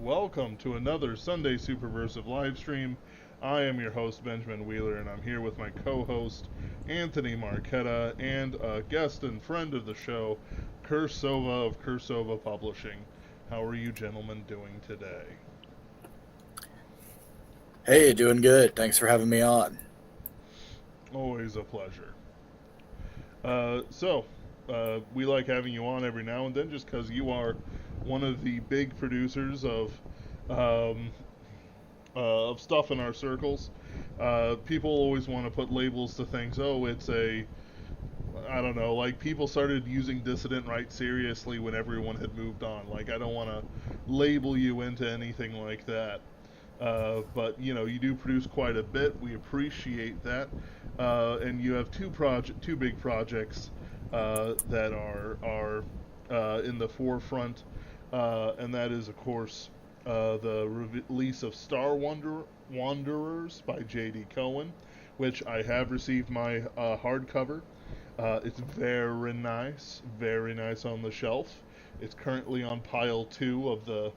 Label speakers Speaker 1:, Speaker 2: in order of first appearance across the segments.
Speaker 1: Welcome to another Sunday Superversive Livestream. I am your host, Benjamin Wheeler, and I'm here with my co host, Anthony Marquetta, and a guest and friend of the show, Cirsova of Cirsova Publishing. How are you gentlemen doing today?
Speaker 2: Hey, doing good. Thanks for having me on.
Speaker 1: Always a pleasure. We like having you on every now and then just because you are one of the big producers um, of stuff in our circles. People always want to put labels to things. Oh, I don't know, like people started using dissident right seriously when everyone had moved on. Like, I don't want to label you into anything like that. But you do produce quite a bit. We appreciate that, and you have two big projects that are in the forefront, and that is, of course, the release of Wanderers by J.D. Cohen, which I have received my hardcover. It's very nice on the shelf. It's currently on pile two of the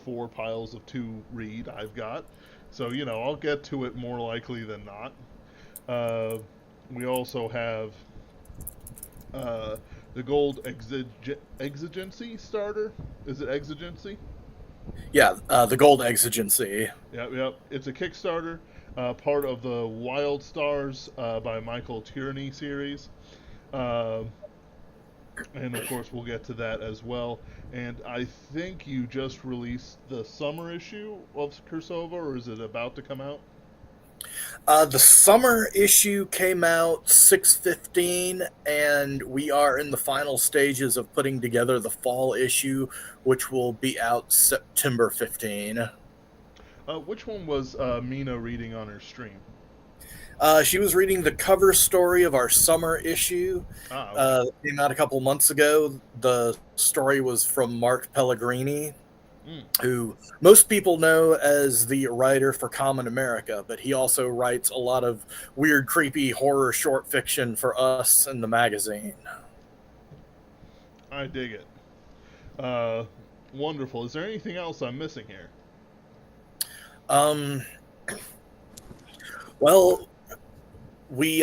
Speaker 1: four piles of to read I've got. So, I'll get to it more likely than not. Uh, we also have uh, the Gold Exigency starter. Is it Exigency?
Speaker 2: Yeah, the Gold Exigency.
Speaker 1: Yep, yep. It's a Kickstarter, part of the Wild Stars by Michael Tierney series. Uh, and of course, we'll get to that as well. And I think you just released the summer issue of Cirsova, or is it about to come out?
Speaker 2: The summer issue came out 6/15, and we are in the final stages of putting together the fall issue, which will be out September 15.
Speaker 1: Which one was Mina reading on her stream?
Speaker 2: She was reading the cover story of our summer issue.
Speaker 1: Ah, okay.
Speaker 2: Came out a couple months ago. The story was from Mark Pellegrini,
Speaker 1: Mm.
Speaker 2: who most people know as the writer for Common America, but he also writes a lot of weird, creepy horror short fiction for us in the magazine.
Speaker 1: I dig it. Uh, Wonderful. Is there anything else I'm missing here?
Speaker 2: Um, well, we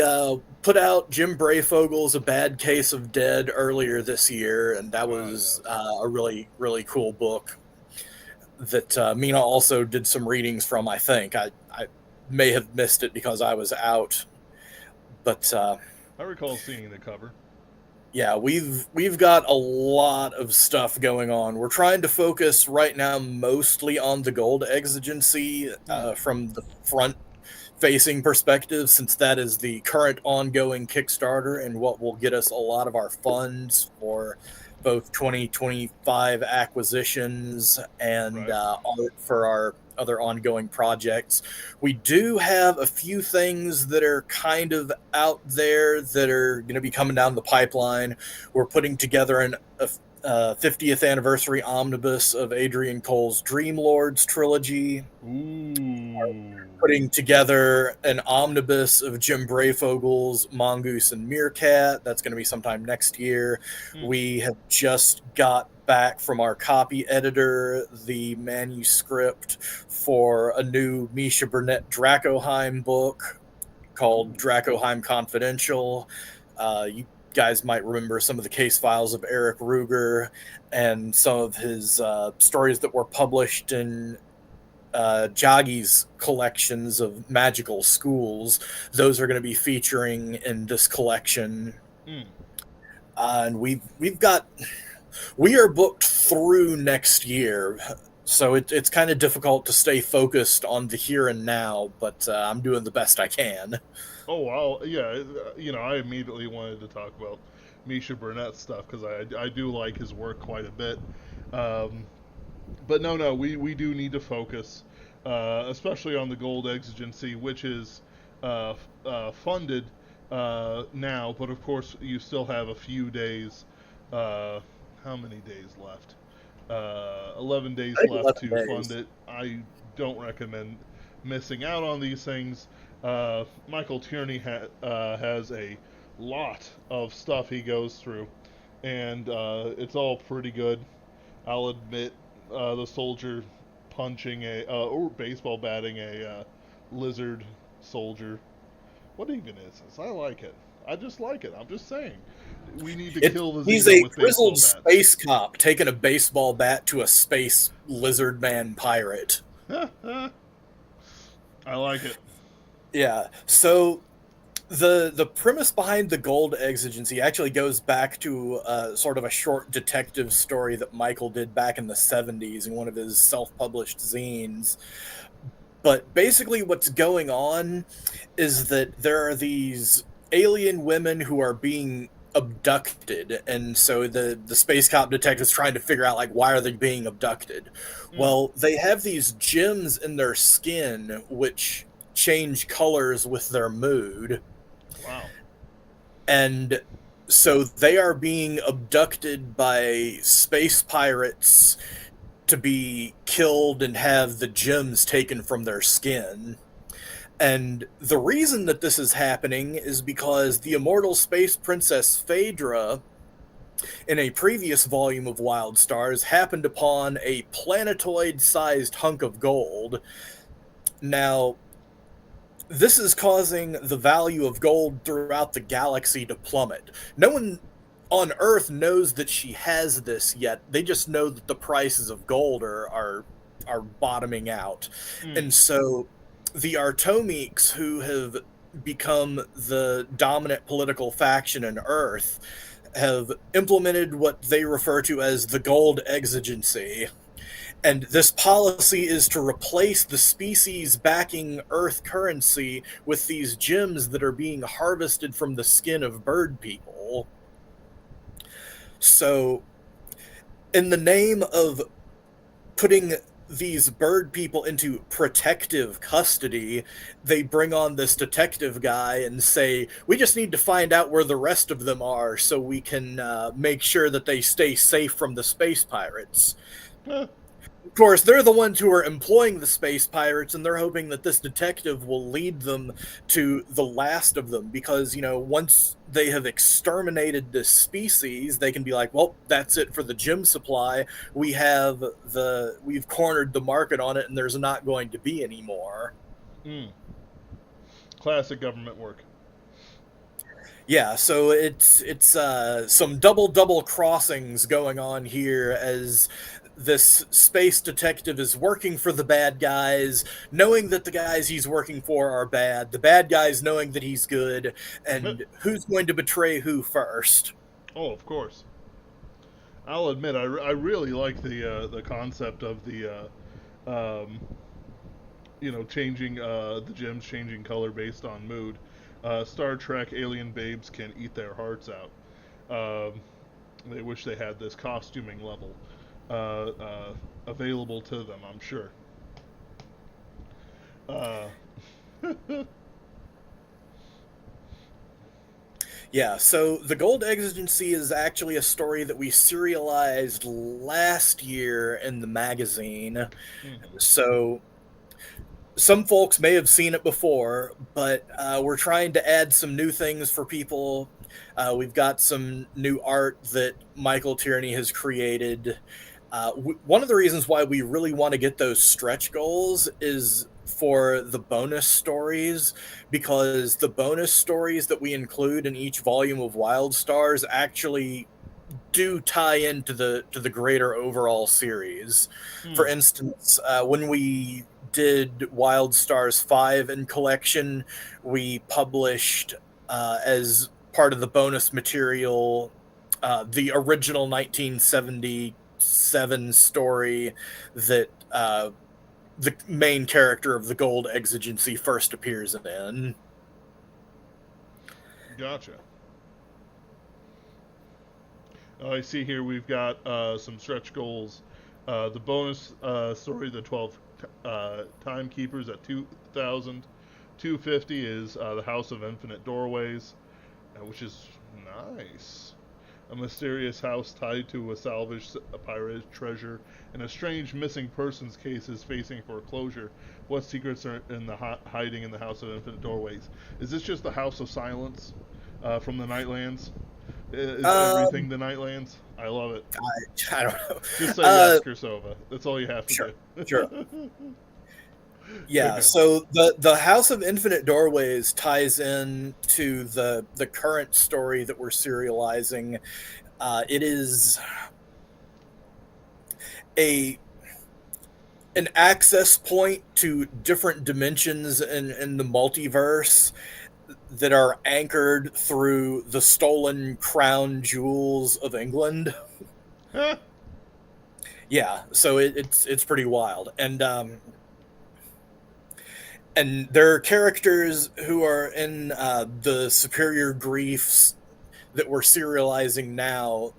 Speaker 2: put out Jim Brayfogel's A Bad Case of Dead earlier this year, and that
Speaker 1: Ah,
Speaker 2: was
Speaker 1: yes.
Speaker 2: a really, really cool book that Mina also did some readings from, I think. I may have missed it because I was out, but
Speaker 1: I recall seeing the cover.
Speaker 2: yeah, we've got a lot of stuff going on. We're trying to focus right now mostly on the gold exigency
Speaker 1: Hmm.
Speaker 2: from the front facing perspective, since that is the current ongoing Kickstarter and what will get us a lot of our funds for both 2025 acquisitions and
Speaker 1: Right.
Speaker 2: art for our other ongoing projects. We do have a few things that are kind of out there that are going to be coming down the pipeline. We're putting together a 50th anniversary omnibus of Adrian Cole's Dream Lords trilogy,
Speaker 1: Ooh.
Speaker 2: putting together an omnibus of Jim Brayfogel's Mongoose and Meerkat. That's going to be sometime next year.
Speaker 1: Hmm.
Speaker 2: We have just got back from our copy editor the manuscript for a new Misha Burnett Dracoheim book called
Speaker 1: Ooh.
Speaker 2: Dracoheim Confidential. You guys might remember some of the case files of Eric Ruger and some of his stories that were published in Jagi's collections of magical schools. Those are going to be featuring in this collection,
Speaker 1: Hmm.
Speaker 2: and we've got we are booked through next year. So it's kind of difficult to stay focused on the here and now, but I'm doing the best I can.
Speaker 1: Oh, wow. Yeah, I immediately wanted to talk about Misha Burnett stuff because I do like his work quite a bit. Um, but no, no, we do need to focus, especially on the gold exigency, which is funded now, but of course you still have a few days. Uh, how many days left? 11 days
Speaker 2: I think
Speaker 1: left
Speaker 2: 11
Speaker 1: to fund
Speaker 2: days.
Speaker 1: it. I don't recommend missing out on these things. Michael Tierney has a lot of stuff he goes through, and it's all pretty good. I'll admit, the soldier punching or baseball batting a lizard soldier. What even is this? I like it. I just like it. I'm just saying. We need to kill the
Speaker 2: He's
Speaker 1: Xeno
Speaker 2: a
Speaker 1: with
Speaker 2: grizzled
Speaker 1: baseball bats.
Speaker 2: space cop taking a baseball bat to a space lizard man pirate.
Speaker 1: I like it.
Speaker 2: Yeah. So the premise behind the gold exigency actually goes back to sort of a short detective story that Michael did back in the 70s in one of his self-published zines. But basically what's going on is that there are these alien women who are being abducted, and so the space cop detective's trying to figure out, like, why are they being abducted.
Speaker 1: Mm,
Speaker 2: Well, they have these gems in their skin which change colors with their mood,
Speaker 1: wow.
Speaker 2: and so they are being abducted by space pirates to be killed and have the gems taken from their skin. And the reason that this is happening is because the immortal space princess Phaedra, in a previous volume of Wild Stars, happened upon a planetoid-sized hunk of gold. Now, this is causing the value of gold throughout the galaxy to plummet. No one on Earth knows that she has this yet. They just know that the prices of gold are bottoming out.
Speaker 1: Mm,
Speaker 2: And so the Artomiques, who have become the dominant political faction in Earth, have implemented what they refer to as the gold exigency. And this policy is to replace the species backing Earth currency with these gems that are being harvested from the skin of bird people. So, in the name of putting these bird people into protective custody, they bring on this detective guy and say, we just need to find out where the rest of them are so we can make sure that they stay safe from the space pirates.
Speaker 1: eh,
Speaker 2: Of course, they're the ones who are employing the space pirates, and they're hoping that this detective will lead them to the last of them, because, once they have exterminated this species, they can be like, well, that's it for the gem supply. We've cornered the market on it, and there's not going to be any more.
Speaker 1: mm. Classic government work.
Speaker 2: Yeah, so it's some double crossings going on here, as this space detective is working for the bad guys, knowing that the guys he's working for are bad, the bad guys knowing that he's good, and who's going to betray who first.
Speaker 1: Oh, of course. I'll admit, I really like the concept of um, changing the gems changing color based on mood. Star Trek alien babes can eat their hearts out. Um, they wish they had this costuming level available to them. I'm sure. Uh,
Speaker 2: Yeah, so the Gold Exigency is actually a story that we serialized last year in the magazine.
Speaker 1: mhm.
Speaker 2: So some folks may have seen it before, but we're trying to add some new things for people. We've got some new art that Michael Tierney has created. One of the reasons why we really want to get those stretch goals is for the bonus stories, because the bonus stories that we include in each volume of Wild Stars actually do tie into the greater overall series. For
Speaker 1: Hmm.
Speaker 2: instance, when we did Wild Stars 5 in collection, we published as part of the bonus material the original 1977 story that the main character of the Gold Exigency first appears in.
Speaker 1: Gotcha. I see here we've got some stretch goals. The bonus story, the 12 timekeepers at 2,000. 250 is the House of Infinite Doorways, which is nice. A mysterious house tied to a salvaged pirate treasure, and a strange missing persons case is facing foreclosure. What secrets are in the hiding in the House of Infinite Doorways? Is this just the House of Silence from the Nightlands? Is everything
Speaker 2: Um,
Speaker 1: the Nightlands? I love it.
Speaker 2: I don't know.
Speaker 1: Just say
Speaker 2: Uh,
Speaker 1: yes, Cirsova. That's all you have to
Speaker 2: sure, sure.
Speaker 1: do.
Speaker 2: Yeah,
Speaker 1: Okay.
Speaker 2: so the House of Infinite Doorways ties in to the current story that we're serializing. It is a an access point to different dimensions in the multiverse that are anchored through the stolen crown jewels of England. Yeah, so it's pretty wild, and there are characters who are in the superior griefs that we're serializing now,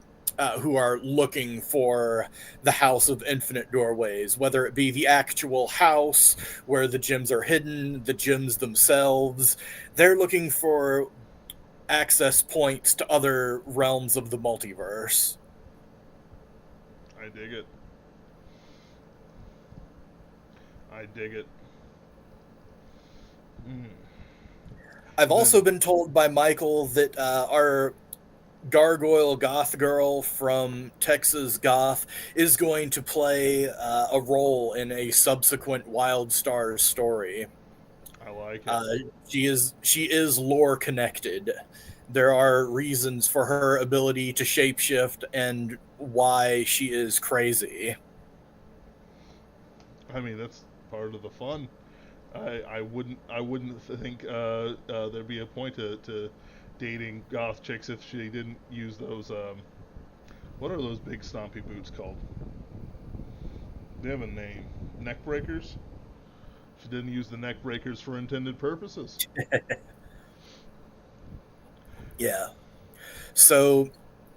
Speaker 2: who are looking for the House of Infinite Doorways, whether it be the actual house where the gems are hidden, the gems themselves. They're looking for access points to other realms of the multiverse.
Speaker 1: I dig it. I dig it. Mm.
Speaker 2: I've
Speaker 1: And
Speaker 2: also
Speaker 1: then,
Speaker 2: been told by Michael that our Gargoyle Goth Girl from Texas Goth is going to play a role in a subsequent Wild Stars story.
Speaker 1: I like it.
Speaker 2: Uh, she is lore connected. There are reasons for her ability to shapeshift and why she is crazy.
Speaker 1: I mean, that's part of the fun. I wouldn't think there'd be a point to dating goth chicks if she didn't use those what are those big stompy boots called? They have a name. Neck breakers? She didn't use the neck breakers for intended purposes.
Speaker 2: Yeah. So,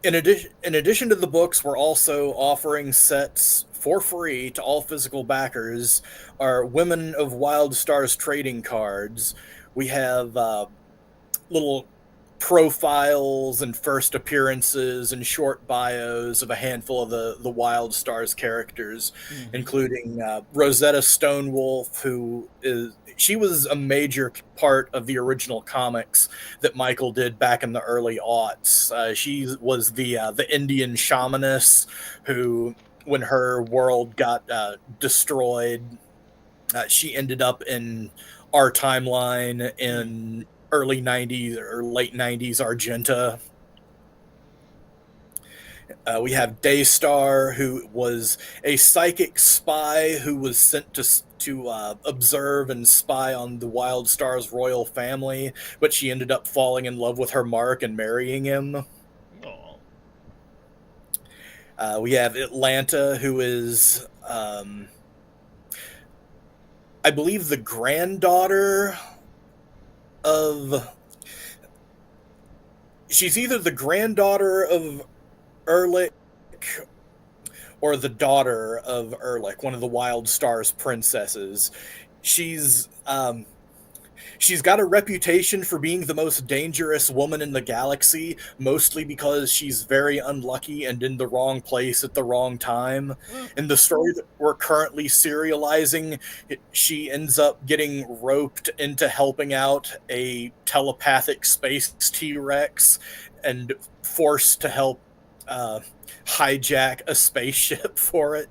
Speaker 2: in addition to the books, we're also offering sets for free to all physical backers. Our Women of Wild Stars trading cards. We have little profiles and first appearances and short bios of a handful of the Wild Stars characters,
Speaker 1: Mm-hmm.
Speaker 2: including Rosetta Stonewolf, who is she was a major part of the original comics that Michael did back in the early aughts. She was the Indian shamaness who, when her world got destroyed, she ended up in our timeline
Speaker 1: Mm.
Speaker 2: in early 90s or late 90s Argenta. We have Daystar, who was a psychic spy who was sent to observe and spy on the Wild Stars royal family, but she ended up falling in love with her Mark and marrying him.
Speaker 1: Aw.
Speaker 2: We have Atlanta, who is, I believe, the granddaughter of. She's either the granddaughter of Erlich or the daughter of Erlich, one of the Wild Stars princesses. She's she's got a reputation for being the most dangerous woman in the galaxy, mostly because she's very unlucky and in the wrong place at the wrong time.
Speaker 1: Well,
Speaker 2: In the story that we're currently serializing, she ends up getting roped into helping out a telepathic space T-Rex and forced to help uh, hijack a spaceship for it.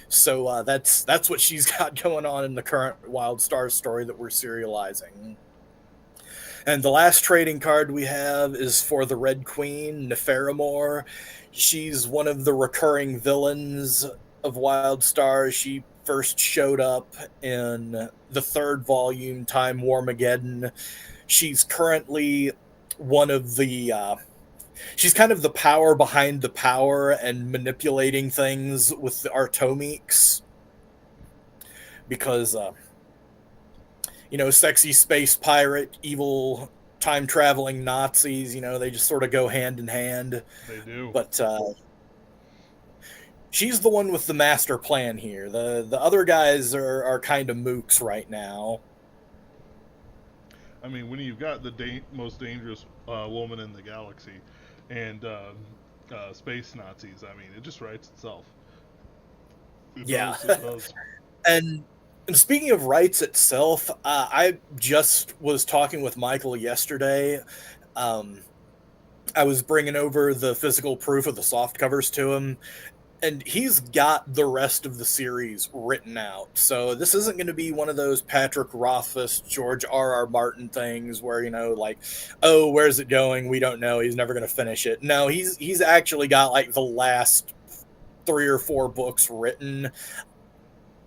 Speaker 2: So that's what she's got going on in the current Wild Stars story that we're serializing. And the last trading card we have is for the Red Queen, Neferimore. She's one of the recurring villains of Wild Stars. She first showed up in the third volume, Time Warmageddon. She's currently one of the she's kind of the power behind the power and manipulating things with the Artomiques because sexy space pirate, evil time traveling Nazis, they just sort of go hand in hand.
Speaker 1: they do.
Speaker 2: But she's the one with the master plan here. The other guys are kind of mooks right now.
Speaker 1: I mean, when you've got the most dangerous woman in the galaxy and space Nazis, I mean, it just writes itself. It
Speaker 2: Yeah.
Speaker 1: does. It does.
Speaker 2: and and speaking of rights itself, I just was talking with Michael yesterday. Um, I was bringing over the physical proof of the soft covers to him, and he's got the rest of the series written out. So this isn't going to be one of those Patrick Rothfuss, George R.R. Martin things where, like, oh, where's it going? We don't know. He's never going to finish it. No, he's actually got like the last 3 or 4 books written,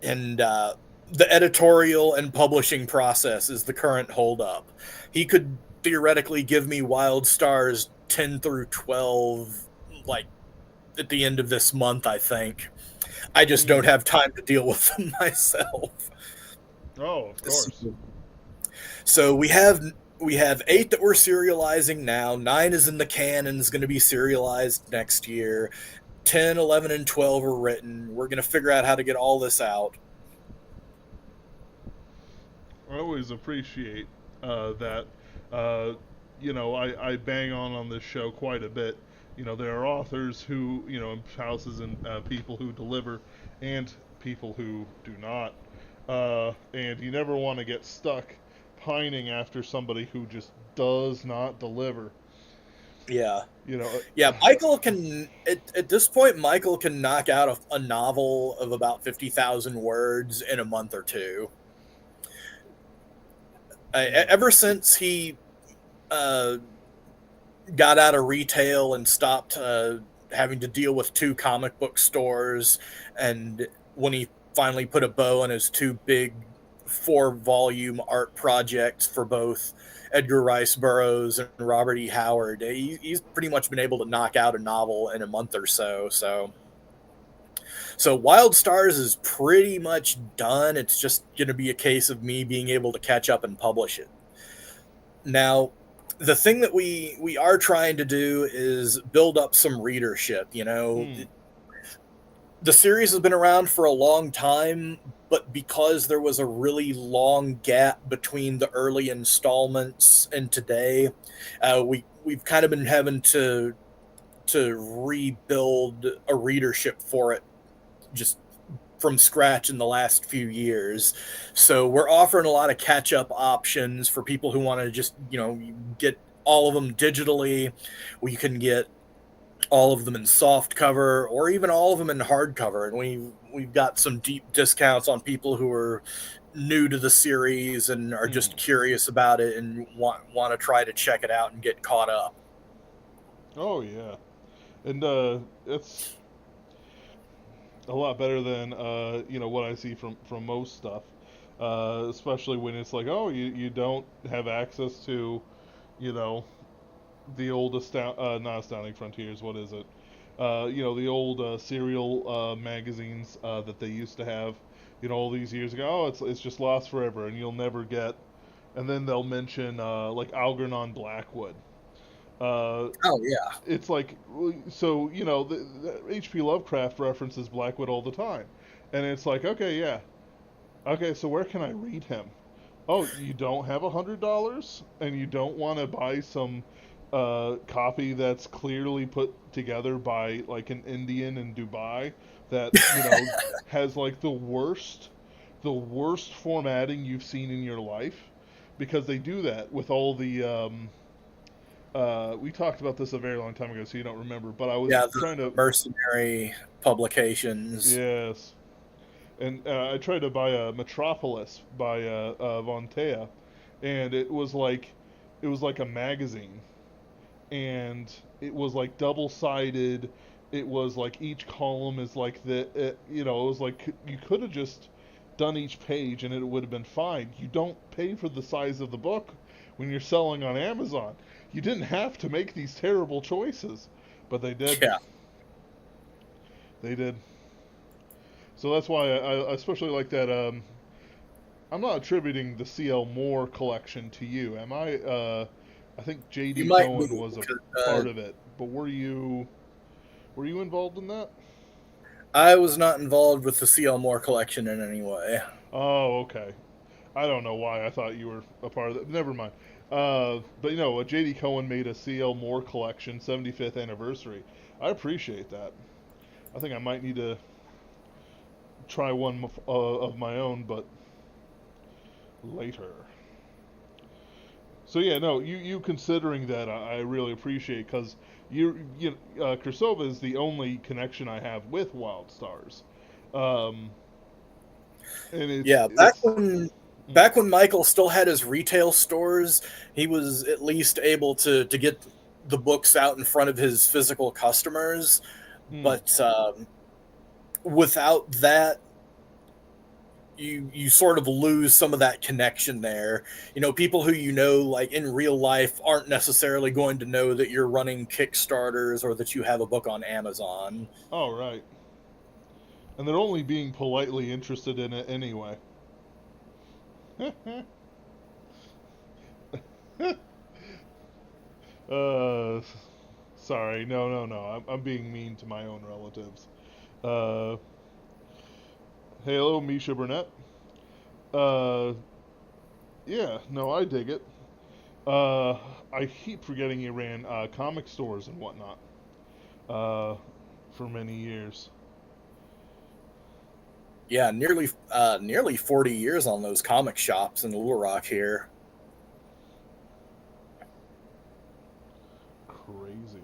Speaker 2: and the editorial and publishing process is the current holdup. He could theoretically give me Wild Stars 10 through 12, like, at the end of this month, I think. I just don't have time to deal with them myself.
Speaker 1: Oh, of course.
Speaker 2: So we have 8 that we're serializing now. 9 is in the can and is going to be serialized next year. 10, 11, and 12 are written. We're going to figure out how to get all this out.
Speaker 1: I always appreciate that. I bang on this show quite a bit. There are authors who, houses and people who deliver, and people who do not. And you never want to get stuck pining after somebody who just does not deliver.
Speaker 2: Yeah. Yeah, Michael can, at this point, Michael can knock out a novel of about 50,000 words in a month or two. Ever since he got out of retail and stopped having to deal with 2 comic book stores, and when he finally put a bow on his 2 big 4-volume art projects for both Edgar Rice Burroughs and Robert E. Howard, he's pretty much been able to knock out a novel in a month or so. So Wild Stars is pretty much done. It's just going to be a case of me being able to catch up and publish it. Now, the thing that we are trying to do is build up some readership. The series has been around for a long time, but because there was a really long gap between the early installments and today, we've kind of been having to rebuild a readership for it just from scratch in the last few years. So we're offering a lot of catch-up options for people who want to just, get all of them digitally. We can get all of them in soft cover or even all of them in hardcover. And we've got some deep discounts on people who are new to the series and are just curious about it and want to try to check it out and get caught up.
Speaker 1: Oh, yeah. And it's a lot better than what I see from most stuff, especially when it's like, oh, you don't have access to the old not Astounding Frontiers, what is it, the old serial magazines that they used to have all these years ago. Oh, it's just lost forever and you'll never get. And then they'll mention like Algernon Blackwood.
Speaker 2: Oh yeah.
Speaker 1: It's like, so the H.P. Lovecraft references Blackwood all the time, and it's like, okay, yeah, okay, so where can I read him? Oh, you don't have $100, and you don't want to buy some copy that's clearly put together by like an Indian in Dubai that has like the worst formatting you've seen in your life, because they do that with all the. We talked about this a very long time ago, so you don't remember. But I was trying to
Speaker 2: mercenary publications.
Speaker 1: Yes, and I tried to buy a Metropolis by Von Thea, and it was like a magazine, and it was like double sided. It was like each column is like it was like you could have just done each page and it would have been fine. You don't pay for the size of the book when you're selling on Amazon. You didn't have to make these terrible choices, but they did.
Speaker 2: Yeah.
Speaker 1: They did. So that's why I especially like that. I'm not attributing the C.L. Moore collection to you, am I? I think J.D. Cohen was a part of it, but were you involved in that?
Speaker 2: I was not involved with the C.L. Moore collection in any way.
Speaker 1: Oh, okay. I don't know why I thought you were a part of that. Never mind. But J.D. Cohen made a C.L. Moore collection, 75th anniversary. I appreciate that. I think I might need to try one of my own, but later. So yeah, no, you considering that I really appreciate because Cirsova is the only connection I have with Wild Stars, um, and
Speaker 2: Yeah,
Speaker 1: it's mm,
Speaker 2: back when Michael still had his retail stores, he was at least able to get the books out in front of his physical customers.
Speaker 1: mm,
Speaker 2: But without that, you sort of lose some of that connection there. You know, people who you know like in real life aren't necessarily going to know that you're running Kickstarters or that you have a book on Amazon.
Speaker 1: all right, and they're only being politely interested in it anyway. uh, sorry, no, I'm being mean to my own relatives. Uh, Hello, Misha Burnett. Uh, yeah, no, I dig it. Uh, I keep forgetting you ran comic stores and whatnot uh, for many years.
Speaker 2: Yeah, nearly 40 years on those comic shops in Little Rock here.
Speaker 1: Crazy.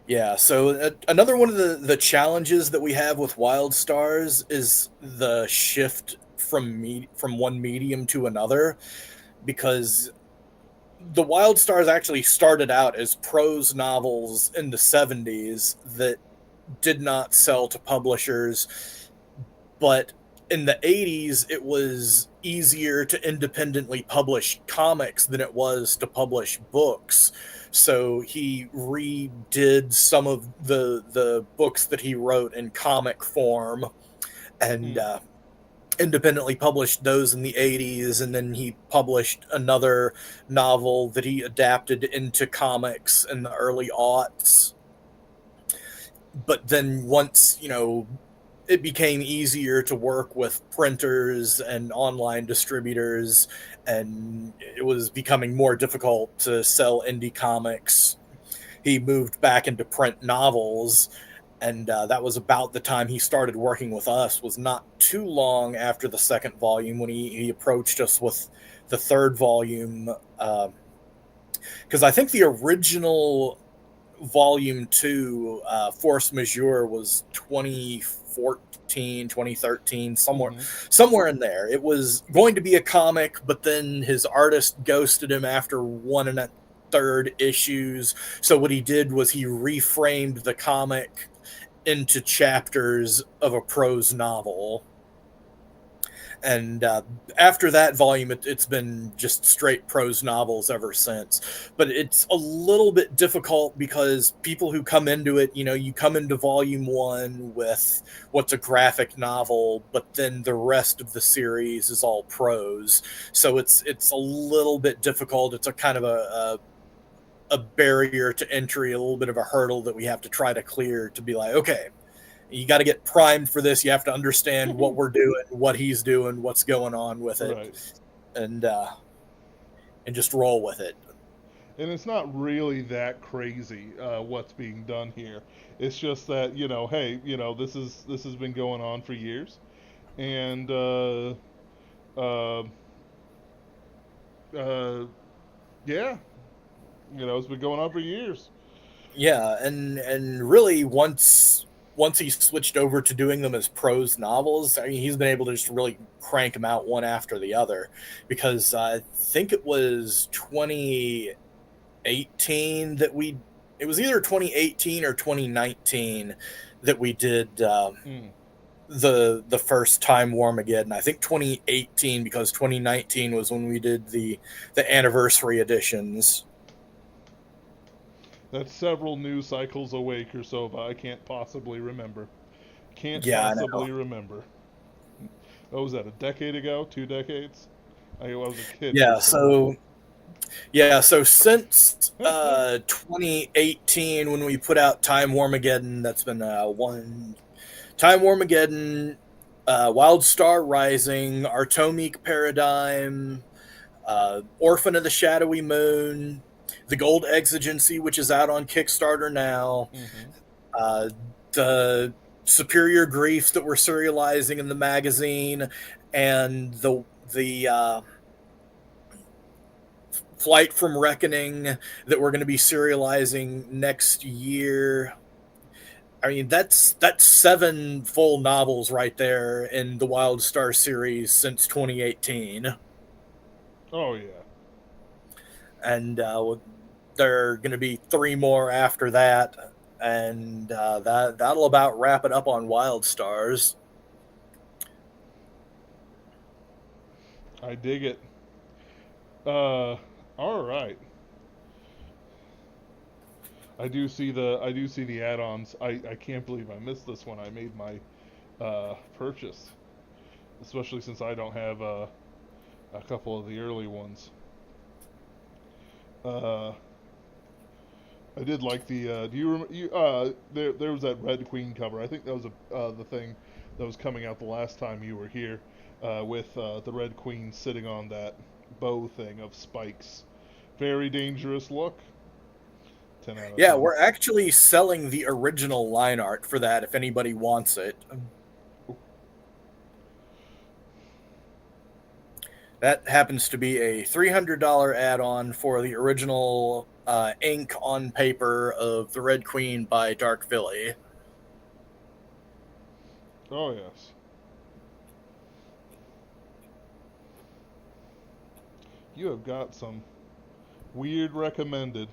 Speaker 2: Yeah, so another one of the challenges that we have with Wild Stars is the shift from one medium to another, because the Wild Stars actually started out as prose novels in the 70s that did not sell to publishers, but in the 80s it was easier to independently publish comics than it was to publish books. So he redid some of the books that he wrote in comic form, and
Speaker 1: Hmm.
Speaker 2: independently published those in the 80s, and then he published another novel that he adapted into comics in the early aughts. But then once, it became easier to work with printers and online distributors, and it was becoming more difficult to sell indie comics, he moved back into print novels. And that was about the time he started working with us. Was not too long after the second volume when he approached us with the third volume, because I think the original volume 2, Force Majeure, was 2014, 2013,
Speaker 1: Mm-hmm.
Speaker 2: somewhere in there. It was going to be a comic, but then his artist ghosted him after one and a third issues. So what he did was he reframed the comic into chapters of a prose novel. And after that volume, it's been just straight prose novels ever since. But it's a little bit difficult because people who come into it, you come into volume 1 with what's a graphic novel, but then the rest of the series is all prose. So it's a little bit difficult. It's a kind of a barrier to entry, a little bit of a hurdle that we have to try to clear, to be like, okay, you got to get primed for this. You have to understand what we're doing, what he's doing, what's going on with it,
Speaker 1: Right.
Speaker 2: and just roll with it.
Speaker 1: And it's not really that crazy what's being done here. It's just that hey, this has been going on for years, and uh, uh, yeah, it's been going on for years.
Speaker 2: Yeah, and really once he switched over to doing them as prose novels, I mean, he's been able to just really crank them out one after the other. Because I think it was 2018 that we it was either 2018 or 2019 that we did
Speaker 1: Mm.
Speaker 2: the first Time Warmageddon. I think 2018, because 2019 was when we did the anniversary editions.
Speaker 1: That's several news cycles away, Kursova. I can't possibly remember. Can't
Speaker 2: Yeah, I know.
Speaker 1: possibly remember. What was that? A decade ago? 2 decades? I was a kid,
Speaker 2: Yeah,
Speaker 1: Kursova.
Speaker 2: so since 2018, when we put out Time Warmageddon, that's been one Time Warmageddon, Wild Star Rising, Artomic Paradigm, Orphan of the Shadowy Moon, The Gold Exigency, which is out on Kickstarter now,
Speaker 1: Mm-hmm.
Speaker 2: uh, the Superior Griefs that we're serializing in the magazine, and the Flight from Reckoning that we're going to be serializing next year. I mean, that's 7 full novels right there in the Wild Star series since 2018.
Speaker 1: Oh yeah.
Speaker 2: And there are going to be 3 more after that, and that'll about wrap it up on Wild Stars.
Speaker 1: I dig it. All right. I do see the add-ons. I can't believe I missed this when I made my purchase, especially since I don't have a couple of the early ones. Uh, I did like the. Do you remember? There was that Red Queen cover. I think that was the thing that was coming out the last time you were here, with the Red Queen sitting on that bow thing of spikes. Very dangerous look. 10 out of
Speaker 2: Yeah,
Speaker 1: 10.
Speaker 2: we're actually selling the original line art for that if anybody wants it. That happens to be a $300 add-on for the original ink on paper of the Red Queen by Dark Philly.
Speaker 1: Oh yes. You have got some weird recommended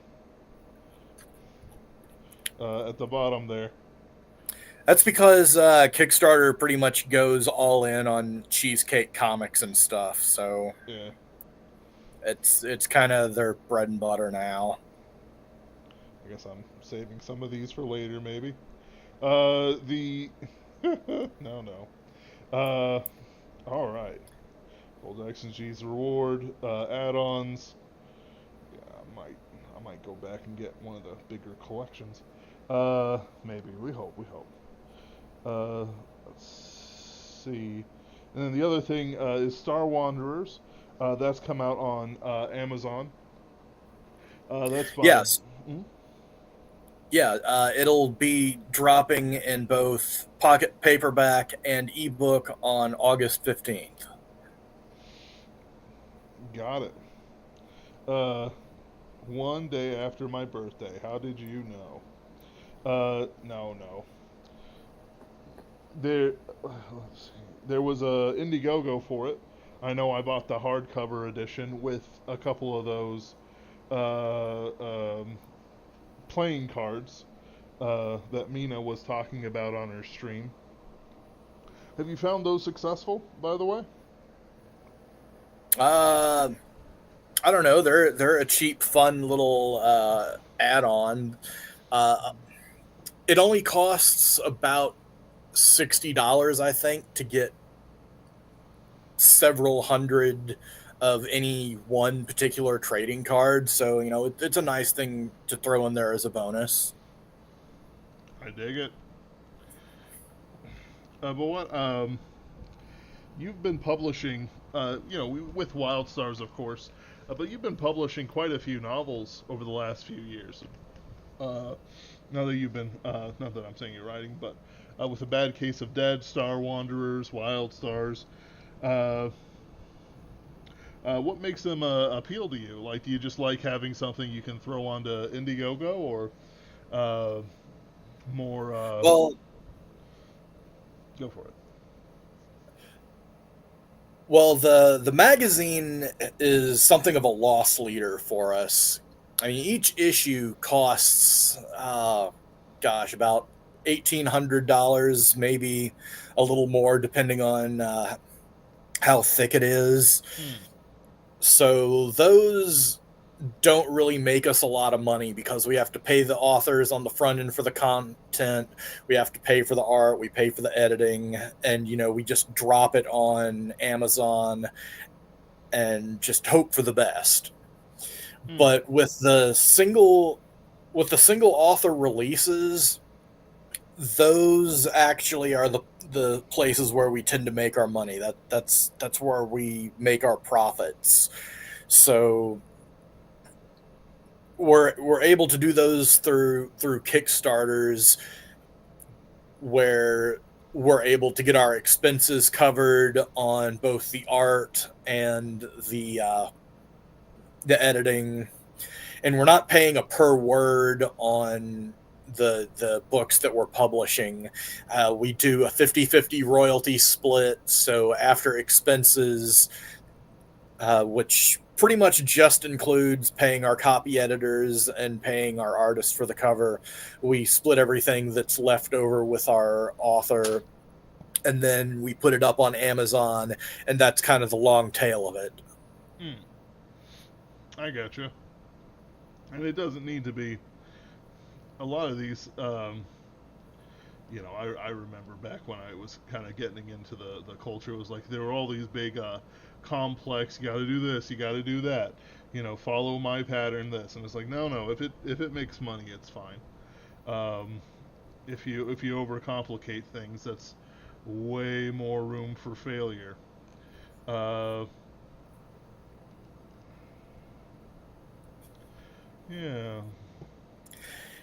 Speaker 1: at the bottom there.
Speaker 2: That's because Kickstarter pretty much goes all in on cheesecake comics and stuff, so
Speaker 1: Yeah.
Speaker 2: it's kind of their bread and butter now.
Speaker 1: I guess I'm saving some of these for later, maybe. The no, no. All right. Old X and G's reward add-ons. Yeah, I might go back and get one of the bigger collections. Maybe we hope. Let's see. And then the other thing is Star Wanderers. That's come out on Amazon. That's by.
Speaker 2: Yes.
Speaker 1: Hmm?
Speaker 2: Yeah, it'll be dropping in both pocket paperback and ebook on August 15th.
Speaker 1: Got it. Uh, one day after my birthday. How did you know? No. There, let's see. There was a Indiegogo for it. I know I bought the hardcover edition with a couple of those uh, um, playing cards that Mina was talking about on her stream. Have you found those successful, by the way?
Speaker 2: Uh, I don't know. They're a cheap, fun little add-on. Uh, it only costs about $60, I think, to get several hundred of any one particular trading card. So it's a nice thing to throw in there as a bonus.
Speaker 1: I dig it. But what you've been publishing, with Wild Stars, of course, but you've been publishing quite a few novels over the last few years. Now that you've been, not that I'm saying you're writing, but with A Bad Case of Dead, Star Wanderers, Wild Stars, uh, what makes them appeal to you? Like, do you just like having something you can throw onto Indiegogo, or uh, more?
Speaker 2: Well,
Speaker 1: Go for it.
Speaker 2: Well, the magazine is something of a loss leader for us. I mean, each issue costs, about $1,800, maybe a little more, depending on how thick it is.
Speaker 1: Hmm.
Speaker 2: So those don't really make us a lot of money because we have to pay the authors on the front end for the content, we have to pay for the art, we pay for the editing, and we just drop it on Amazon and just hope for the best.
Speaker 1: Hmm.
Speaker 2: But with the single author releases, those actually are the places where we tend to make our money. That's where we make our profits. So we're able to do those through Kickstarters, where we're able to get our expenses covered on both the art and the the editing, and we're not paying a per word on the books that we're publishing. We do a 50-50 royalty split, so after expenses, which pretty much just includes paying our copy editors and paying our artists for the cover, we split everything that's left over with our author, and then we put it up on Amazon, and that's kind of the long tail of it.
Speaker 1: Hmm. I gotcha. And it doesn't need to be a lot of these. I remember back when I was kind of getting into the culture. It was like there were all these big, complex. You got to do this. You got to do that. Follow my pattern. This, and it's like no. If it makes money, it's fine. Um, if you overcomplicate things, that's way more room for failure. Uh, yeah.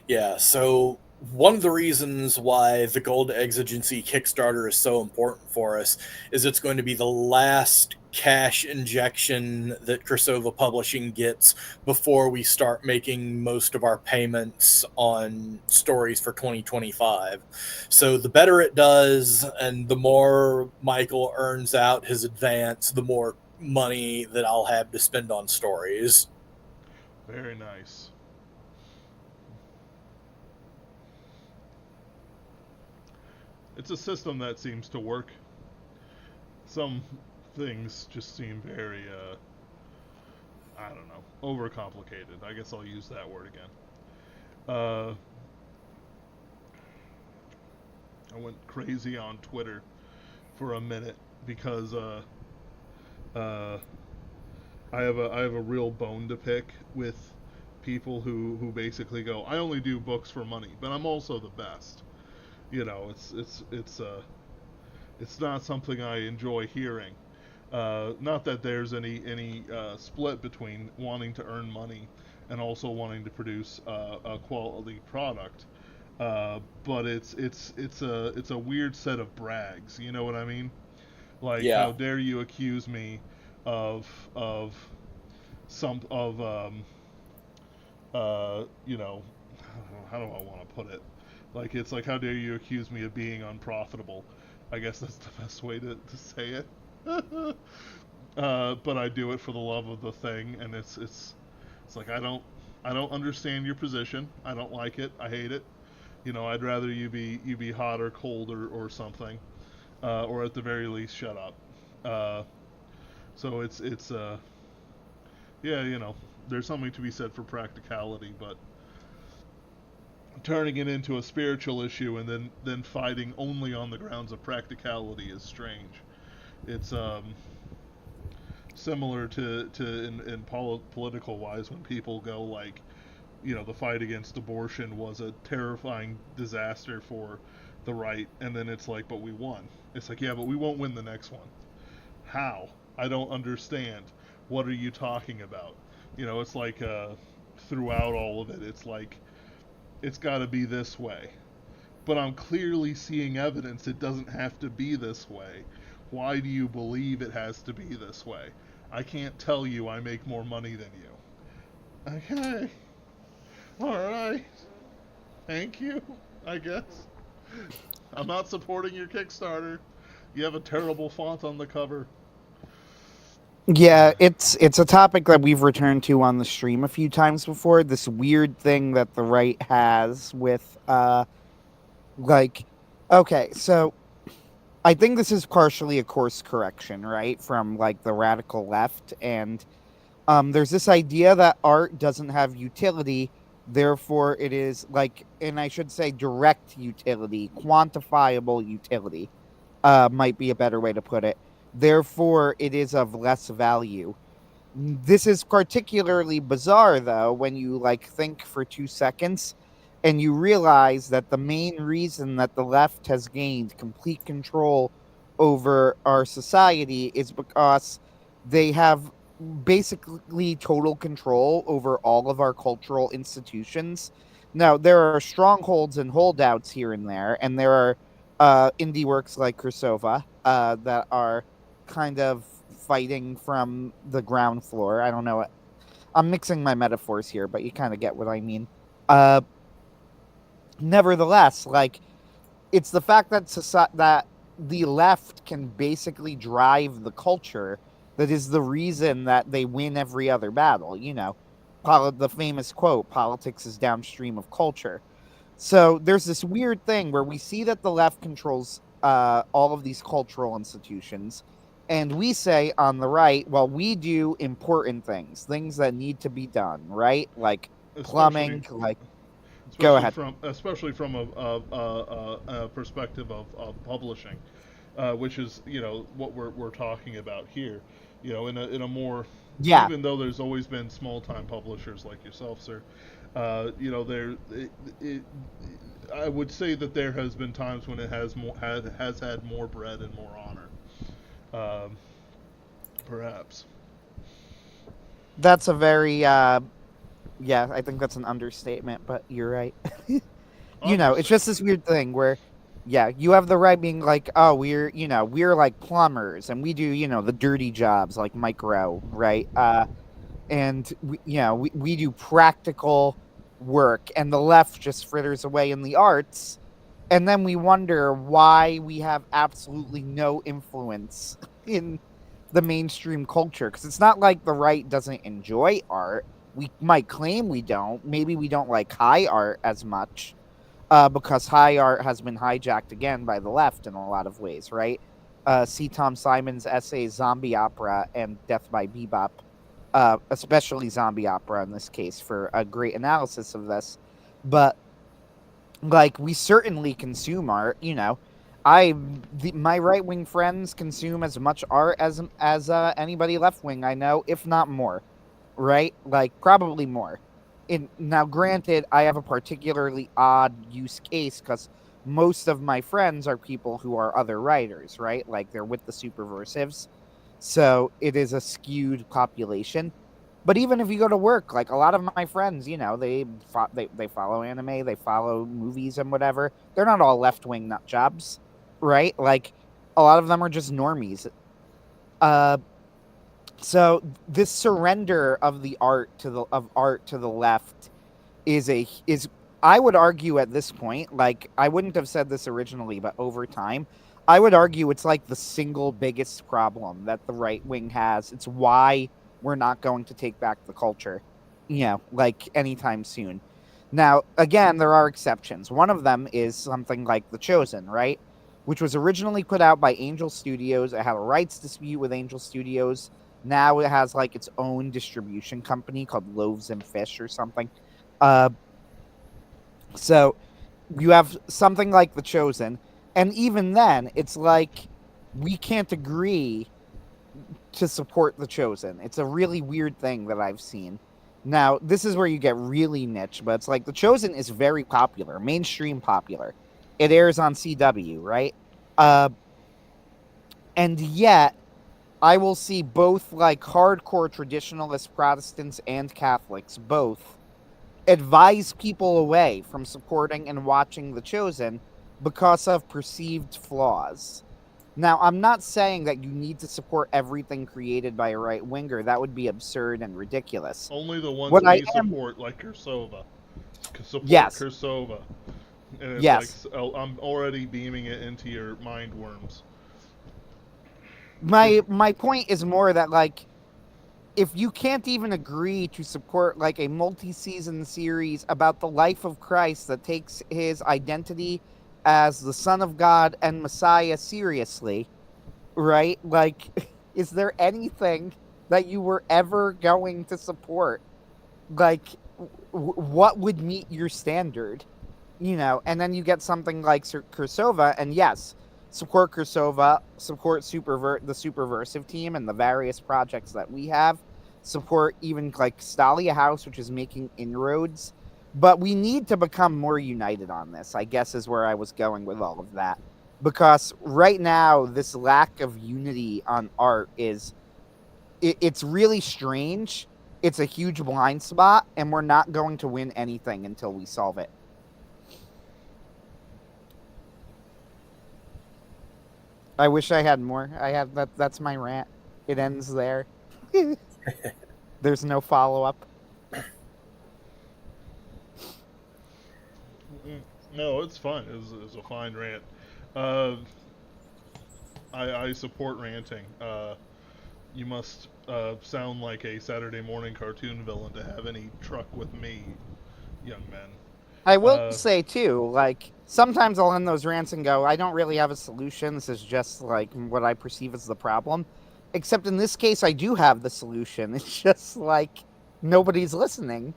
Speaker 2: Yeah, so one of the reasons why the Gold Exigency Kickstarter is so important for us is it's going to be the last cash injection that Cirsova Publishing gets before we start making most of our payments on stories for 2025. So the better it does and the more Michael earns out his advance, the more money that I'll have to spend on stories.
Speaker 1: Very nice. It's a system that seems to work. Some things just seem very, I don't know, overcomplicated. I guess I'll use that word again. Uh, I went crazy on Twitter for a minute because uh, I have a real bone to pick with people who basically go, I only do books for money, but I'm also the best. It's not something I enjoy hearing. Not that there's any split between wanting to earn money and also wanting to produce a quality product, but it's a weird set of brags. You know what I mean? Like, how
Speaker 2: Yeah.
Speaker 1: dare you accuse me of some of you know, how do I want to put it? Like, it's like, how dare you accuse me of being unprofitable? I guess that's the best way to say it. But I do it for the love of the thing, and it's like I don't understand your position. I don't like it. I hate it. I'd rather you be hot or cold or something, or at the very least shut up. Uh, so it's yeah, there's something to be said for practicality, but turning it into a spiritual issue and then fighting only on the grounds of practicality is strange. It's similar to in political wise when people go like, the fight against abortion was a terrifying disaster for the right, and then it's like, but we won. It's like, yeah, but we won't win the next one. How? I don't understand. What are you talking about? It's like, throughout all of it, it's like, it's got to be this way. But I'm clearly seeing evidence it doesn't have to be this way. Why do you believe it has to be this way? I can't tell you I make more money than you. Okay. Alright. Thank you, I guess. I'm not supporting your Kickstarter. You have a terrible font on the cover.
Speaker 3: Yeah, it's a topic that we've returned to on the stream a few times before. This weird thing that the right has with like okay, so I think this is partially a course correction, right, from like the radical left, and there's this idea that art doesn't have utility, therefore it is like, and I should say direct utility, quantifiable utility, might be a better way to put it. Therefore, it is of less value. This is particularly bizarre, though, when you like think for 2 seconds and you realize that the main reason that the left has gained complete control over our society is because they have basically total control over all of our cultural institutions. Now, there are strongholds and holdouts here and there are indie works like Cirsova that are kind of fighting from the ground floor. I don't know. I'm mixing my metaphors here, but you kind of get what I mean. Uh, Nevertheless, like it's the fact that that the left can basically drive the culture that is the reason that they win every other battle. You know, the famous quote, "Politics is downstream of culture." So there's this weird thing where we see that the left controls all of these cultural institutions, and we say on the right, well, we do important things, things that need to be done, right? Like
Speaker 1: especially
Speaker 3: plumbing. Like, go ahead.
Speaker 1: especially from a perspective of publishing, which is what we're talking about here. In a more,
Speaker 3: Yeah,
Speaker 1: even though there's always been small time publishers like yourself, sir. There it, I would say that there has been times when it has had more bread and more honor, perhaps.
Speaker 3: that's a very yeah, I think that's an understatement, but you're right. It's just
Speaker 1: Understatement.
Speaker 3: this weird thing where, yeah, you have the right being like, oh, we're like plumbers and we do, the dirty jobs like micro, right? And we do practical work, and the left just fritters away in the arts, and then we wonder why we have absolutely no influence in the mainstream culture, because it's not like the right doesn't enjoy art. We might claim we don't. Maybe we don't like high art as much, because high art has been hijacked again by the left in a lot of ways, right? See Tom Simon's essay Zombie Opera and Death by Bebop, especially Zombie Opera in this case, for a great analysis of this. But like, we certainly consume art. My right wing friends consume as much art as anybody left wing I know, if not more, right? Like, probably more. Now, granted, I have a particularly odd use case because most of my friends are people who are other writers, right? Like, they're with the Superversives, so it is a skewed population. But even if you go to work, like a lot of my friends, they follow anime, they follow movies and whatever. They're not all left wing nut jobs, right? Like, a lot of them are just normies. Uh, so this surrender of the art to the left is I would argue at this point, like, I wouldn't have said this originally, but over time, I would argue it's like the single biggest problem that the right wing has. It's why we're not going to take back the culture, like anytime soon. Now, again, there are exceptions. One of them is something like The Chosen, right? Which was originally put out by Angel Studios. It had a rights dispute with Angel Studios. Now it has like its own distribution company called Loaves and Fish or something. Uh, so you have something like The Chosen, and even then, it's like we can't agree to support The Chosen. It's a really weird thing that I've seen. Now, this is where you get really niche, but it's like The Chosen is very popular, mainstream popular. It airs on CW, right? Uh, and yet, I will see both like hardcore traditionalist Protestants and Catholics both advise people away from supporting and watching The Chosen because of perceived flaws. Now, I'm not saying that you need to support everything created by a right winger. That would be absurd and ridiculous.
Speaker 1: Only the ones
Speaker 3: What I
Speaker 1: we
Speaker 3: am,
Speaker 1: support, like Cirsova, support
Speaker 3: yes,
Speaker 1: Cirsova, and it's like
Speaker 3: yes.
Speaker 1: I'm already beaming it into your mind worms. If
Speaker 3: My point is more that, like, if you can't even agree to support like a multi-season series about the life of Christ that takes his identity as the Son of God and Messiah seriously, right? Like, is there anything that you were ever going to support? Like, what would meet your standard? And then you get something like Cirsova, and yes, support Cirsova, support the Superversive team and the various projects that we have, support even like Stalia House, which is making inroads. But we need to become more united on this, I guess, is where I was going with all of that. Because right now, this lack of unity on art it's really strange. It's a huge blind spot, and we're not going to win anything until we solve it. I wish I had more. I have that. That's my rant. It ends there. There's no follow up.
Speaker 1: No, it's fun. It's a fine rant. Uh, I support ranting. You must sound like a Saturday morning cartoon villain to have any truck with me, young men.
Speaker 3: I will
Speaker 1: Uh,
Speaker 3: say too, like sometimes I'll end those rants and go, I don't really have a solution. This is just like what I perceive as the problem. Except in this case, I do have the solution. It's just like nobody's listening.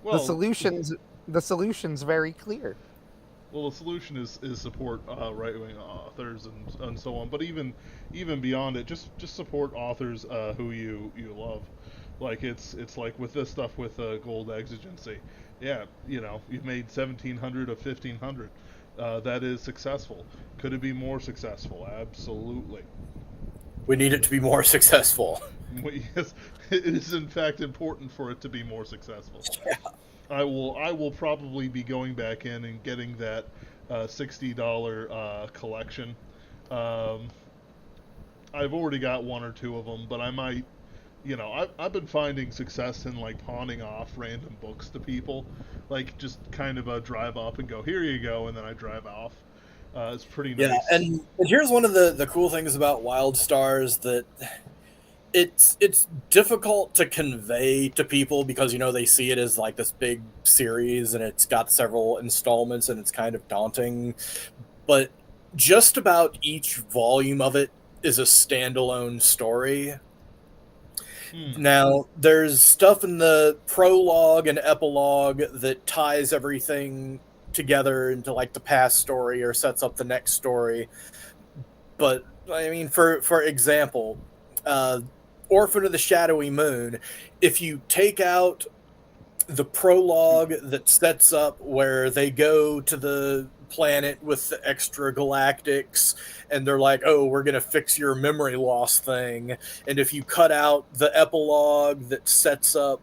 Speaker 3: The
Speaker 1: well,
Speaker 3: solutions, the solution's very clear.
Speaker 1: well, the solution is support right wing authors and so on. But even beyond it, just support authors who you love. Like it's like with this stuff with Gold Exigency. Yeah, you've made 1,700 of 1,500. That is successful. Could it be more successful? Absolutely.
Speaker 2: We need it to be more successful.
Speaker 1: Yes, it is in fact important for it to be more successful. I will probably be going back in and getting that $60 collection. Um, I've already got one or two of them, but I might. I've been finding success in like pawning off random books to people, like just kind of drive up and go, here you go, and then I drive off. It's pretty
Speaker 2: Yeah,
Speaker 1: nice.
Speaker 2: and here's one of the cool things about Wild Stars that it's difficult to convey to people because they see it as like this big series and it's got several installments and it's kind of daunting, but just about each volume of it is a standalone story.
Speaker 1: Hmm.
Speaker 2: Now, there's stuff in the prologue and epilogue that ties everything together into like the past story or sets up the next story. But I mean, for example, uh, Orphan of the Shadowy Moon, if you take out the prologue that sets up where they go to the planet with the extra galactics and they're like, oh, we're going to fix your memory loss thing. And if you cut out the epilogue that sets up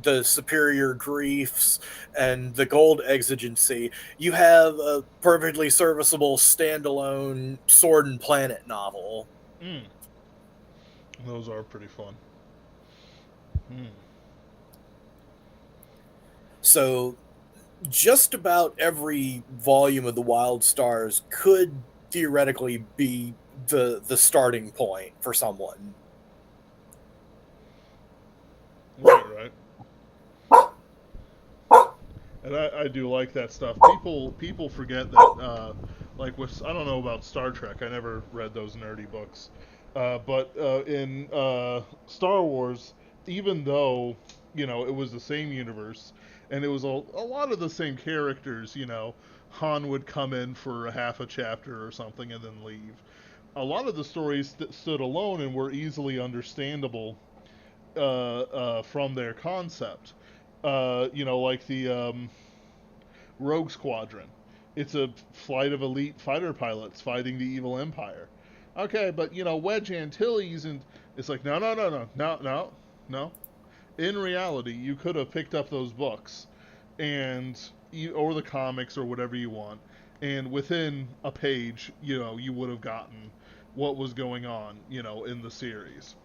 Speaker 2: the superior griefs and the gold exigency, you have a perfectly serviceable standalone Sword and Planet novel.
Speaker 1: Hmm. Those are pretty fun. Hmm.
Speaker 2: So just about every volume of the Wild Stars could theoretically be the starting point for someone.
Speaker 1: Right. And I do like that stuff. People forget that like with I don't know about Star Trek. I never read those nerdy books. But in Star Wars, even though it was the same universe and it was a lot of the same characters, Han would come in for a half a chapter or something and then leave. A lot of the stories stood alone and were easily understandable from their concept. Like the Rogue Squadron. It's a flight of elite fighter pilots fighting the evil empire. Okay, but Wedge Antilles and it's like no. In reality, you could have picked up those books and or the comics or whatever you want, and within a page, you would have gotten what was going on, in the series.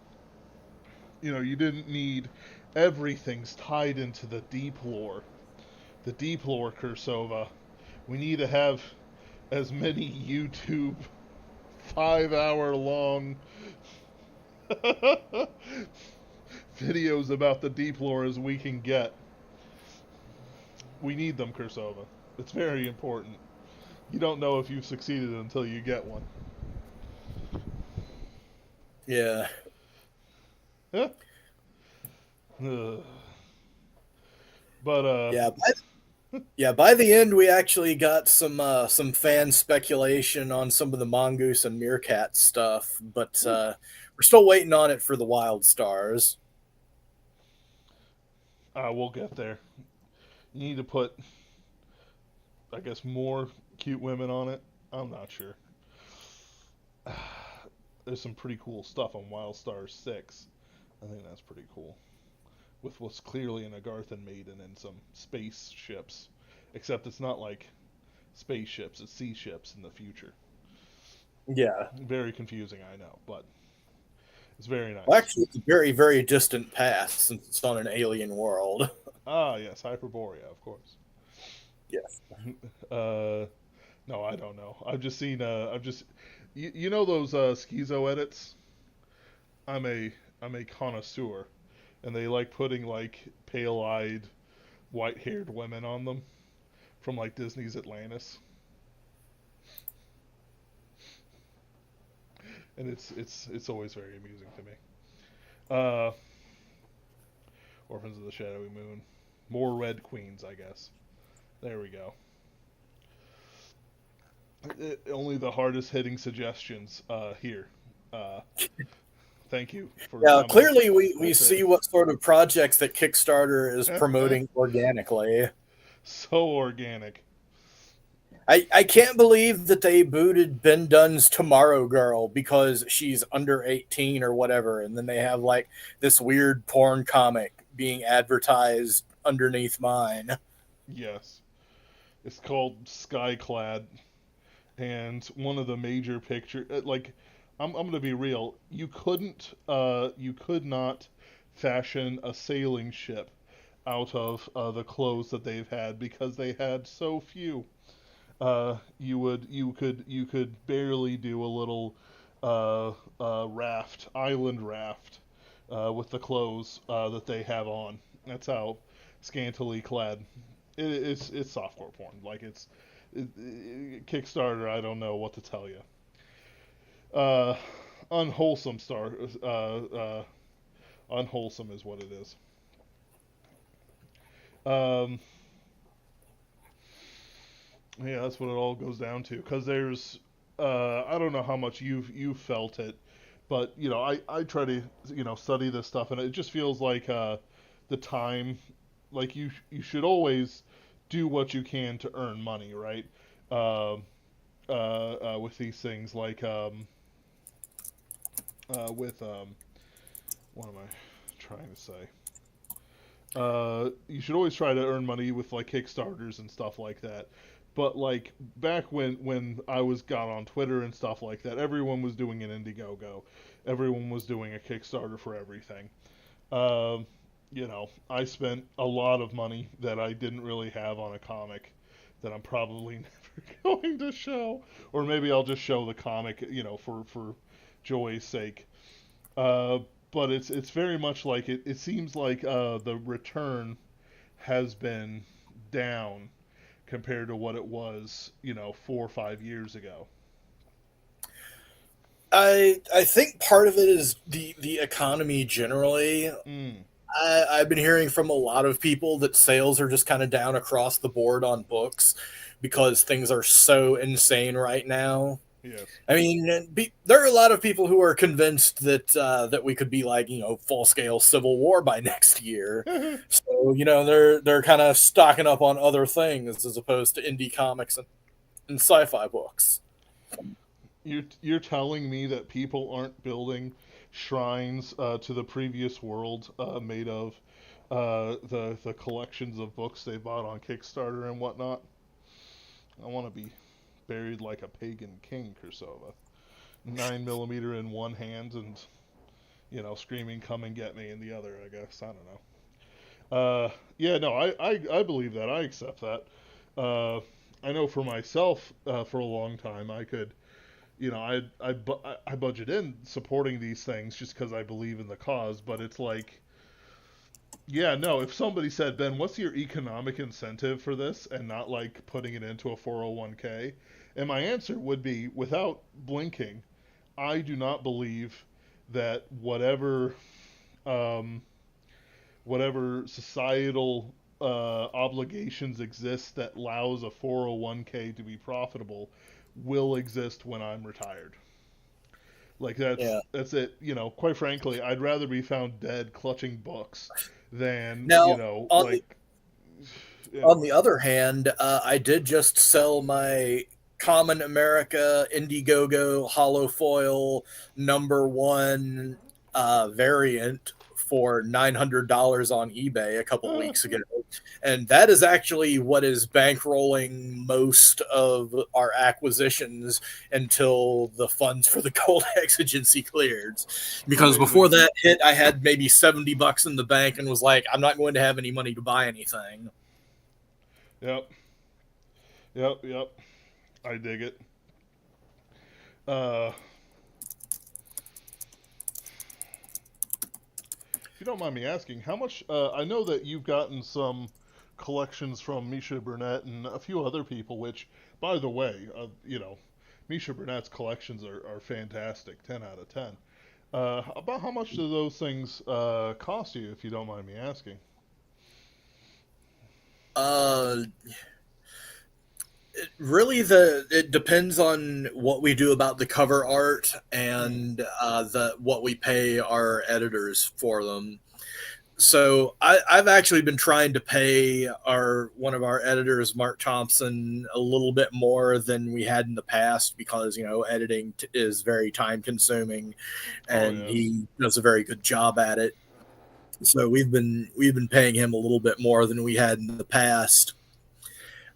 Speaker 1: You didn't need everything's tied into the deep lore. The deep lore, Cirsova. We need to have as many YouTube 5 hour long videos about the deep lore as we can get. We need them, Cirsova. It's very important. You don't know if you've succeeded until you get one.
Speaker 2: Yeah.
Speaker 1: But
Speaker 2: Yeah. By the end, we actually got some fan speculation on some of the Mongoose and Meerkat stuff, but we're still waiting on it for the Wild Stars.
Speaker 1: we'll get there. You need to put, I guess, more cute women on it. I'm not sure. There's some pretty cool stuff on Wild Stars 6. I think that's pretty cool. With what's clearly an Agarthan maiden and some spaceships. Except it's not like spaceships, it's sea ships in the future.
Speaker 2: Yeah.
Speaker 1: Very confusing, I know, but It's very
Speaker 2: Well,
Speaker 1: nice.
Speaker 2: actually, it's a very, very distant past since it's on an alien world.
Speaker 1: Ah, yes, Hyperborea, of course.
Speaker 2: Yes.
Speaker 1: Uh, no, I don't know. I've just seen. I've just. You know those schizo edits? I'm a I'm a connoisseur, and they like putting like pale-eyed, white-haired women on them from like Disney's Atlantis, and it's always very amusing to me. Uh, Orphans of the Shadowy Moon, more Red Queens, I guess. There we go. Only the hardest hitting suggestions here. Uh, Thank you for
Speaker 2: Yeah,
Speaker 1: coming.
Speaker 2: clearly we
Speaker 1: That's it.
Speaker 2: see what sort of projects that Kickstarter is promoting organically.
Speaker 1: So organic.
Speaker 2: I can't believe that they booted Ben Dunn's Tomorrow Girl because she's under 18 or whatever, and then they have like this weird porn comic being advertised underneath mine.
Speaker 1: Yes. It's called Skyclad, and one of the major picture like I'm gonna be real. You could not fashion a sailing ship out of the clothes that they've had because they had so few. You could barely do a little island raft, with the clothes that they have on. That's how scantily clad. It's softcore porn. Like Kickstarter. I don't know what to tell you. Uh, unwholesome star. Unwholesome is what it is. Um, Yeah, that's what it all goes down to. Because there's, I don't know how much you've felt it, but I try to study this stuff, and it just feels like the time, like you should always do what you can to earn money, right? Um with these things, like with what am I trying to say? You should always try to earn money with like Kickstarters and stuff like that. But like back when I was got on Twitter and stuff like that, everyone was doing an Indiegogo, everyone was doing a Kickstarter for everything. Um, I spent a lot of money that I didn't really have on a comic that I'm probably never going to show, or maybe I'll just show the comic, for joy's sake. Uh, but it's very much like it seems like the return has been down compared to what it was, 4 or 5 years ago.
Speaker 2: I think part of it is the economy generally.
Speaker 1: Mm,
Speaker 2: I've been hearing from a lot of people that sales are just kind of down across the board on books because things are so insane right now.
Speaker 1: yes.
Speaker 2: I mean, there are a lot of people who are convinced that that we could be like full scale civil war by next year. So they're kind of stocking up on other things as opposed to indie comics and sci-fi books.
Speaker 1: You're telling me that people aren't building shrines to the previous world made of the collections of books they bought on Kickstarter and whatnot? I want to be buried like a pagan king, Cirsova. 9 millimeter in one hand and screaming "Come and get me" in the other. I guess I don't know. Yeah, no, I believe that. I accept that. Uh, I know for myself, for a long time, I could, I budget in supporting these things just because I believe in the cause. But it's like, yeah, no. If somebody said, "Ben, what's your economic incentive for this?" and not like putting it into a 401k, and my answer would be, without blinking, I do not believe that um, whatever societal obligations exist that allows a 401k to be profitable will exist when I'm retired. Like
Speaker 2: Yeah.
Speaker 1: that's it. Quite frankly, I'd rather be found dead clutching books than
Speaker 2: Now, on the
Speaker 1: like
Speaker 2: on
Speaker 1: anyway.
Speaker 2: the other hand, I did just sell my Common America Indiegogo holofoil number one variant for $900 on eBay a couple weeks ago, and that is actually what is bankrolling most of our acquisitions until the funds for the gold exigency cleared. Because before that hit, I had maybe $70 in the bank and was like, I'm not going to have any money to buy anything.
Speaker 1: Yep. I dig it. If you don't mind me asking, how much? I know that you've gotten some collections from Misha Burnett and a few other people. Which, by the way, Misha Burnett's collections are fantastic, 10 out of 10. About how much do those things cost you, if you don't mind me asking?
Speaker 2: Uh, it depends on what we do about the cover art and what we pay our editors for them. So I've actually been trying to pay one of our editors, Mark Thompson, a little bit more than we had in the past because editing is very time consuming, and he does a very good job at it. So we've been paying him a little bit more than we had in the past.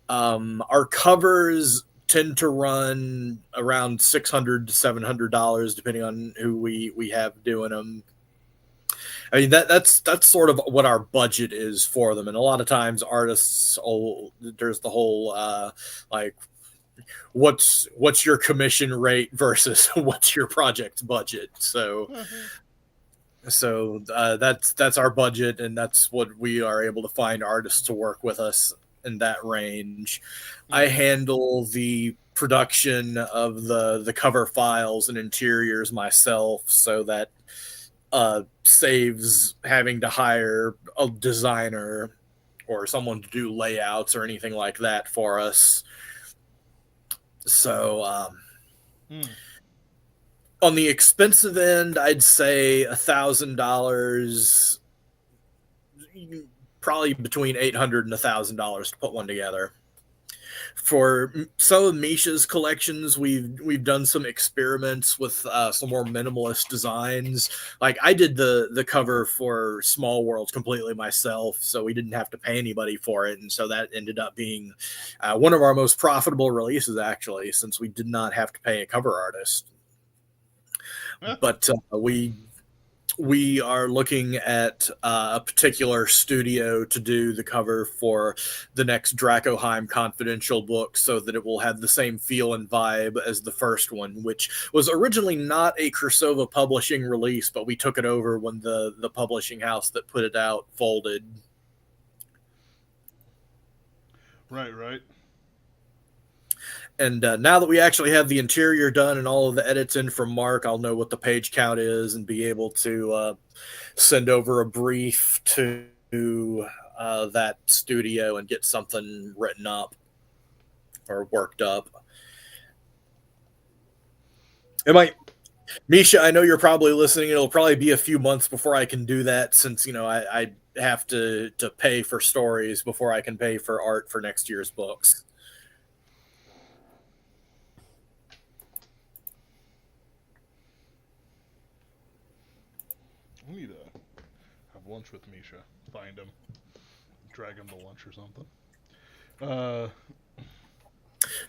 Speaker 2: Our covers tend to run around $600 to $700 depending on who we have doing them. I mean that's sort of what our budget is for them, and a lot of times artists, there's the whole like, what's your commission rate versus what's your project's budget. So that's our budget, and that's what we are able to find artists to work with us in that range. I handle the production of the cover files and interiors myself, so that saves having to hire a designer or someone to do layouts or anything like that for us. So on the expensive end, I'd say $1,000, probably between $800 and $1,000 to put one together. For some of Misha's collections, we've done some experiments with some more minimalist designs. Like I did the cover for Small World completely myself, so we didn't have to pay anybody for it, and so that ended up being one of our most profitable releases, actually, since we did not have to pay a cover artist. But we are looking at a particular studio to do the cover for the next Dracoheim Confidential book, so that it will have the same feel and vibe as the first one, which was originally not a Cirsova publishing release, but we took it over when the publishing house that put it out folded.
Speaker 1: Right.
Speaker 2: And now that we actually have the interior done and all of the edits in from Mark, I'll know what the page count is and be able to send over a brief to that studio and get something written up or worked up. Misha, I know you're probably listening. It'll probably be a few months before I can do that, since I have to pay for stories before I can pay for art for next year's books.
Speaker 1: I need to have lunch with Misha. Find him, drag him to lunch or something.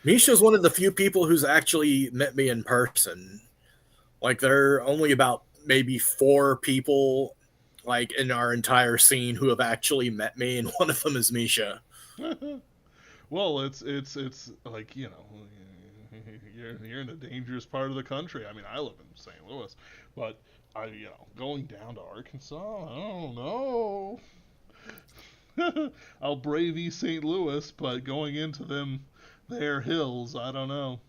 Speaker 2: Misha's one of the few people who's actually met me in person. Like, there are only about maybe 4 people, like, in our entire scene who have actually met me, and one of them is Misha.
Speaker 1: Well, it's like, you're in a dangerous part of the country. I mean, I live in St. Louis, but going down to Arkansas, I don't know. I'll brave East St. Louis, but going into their hills, I don't know.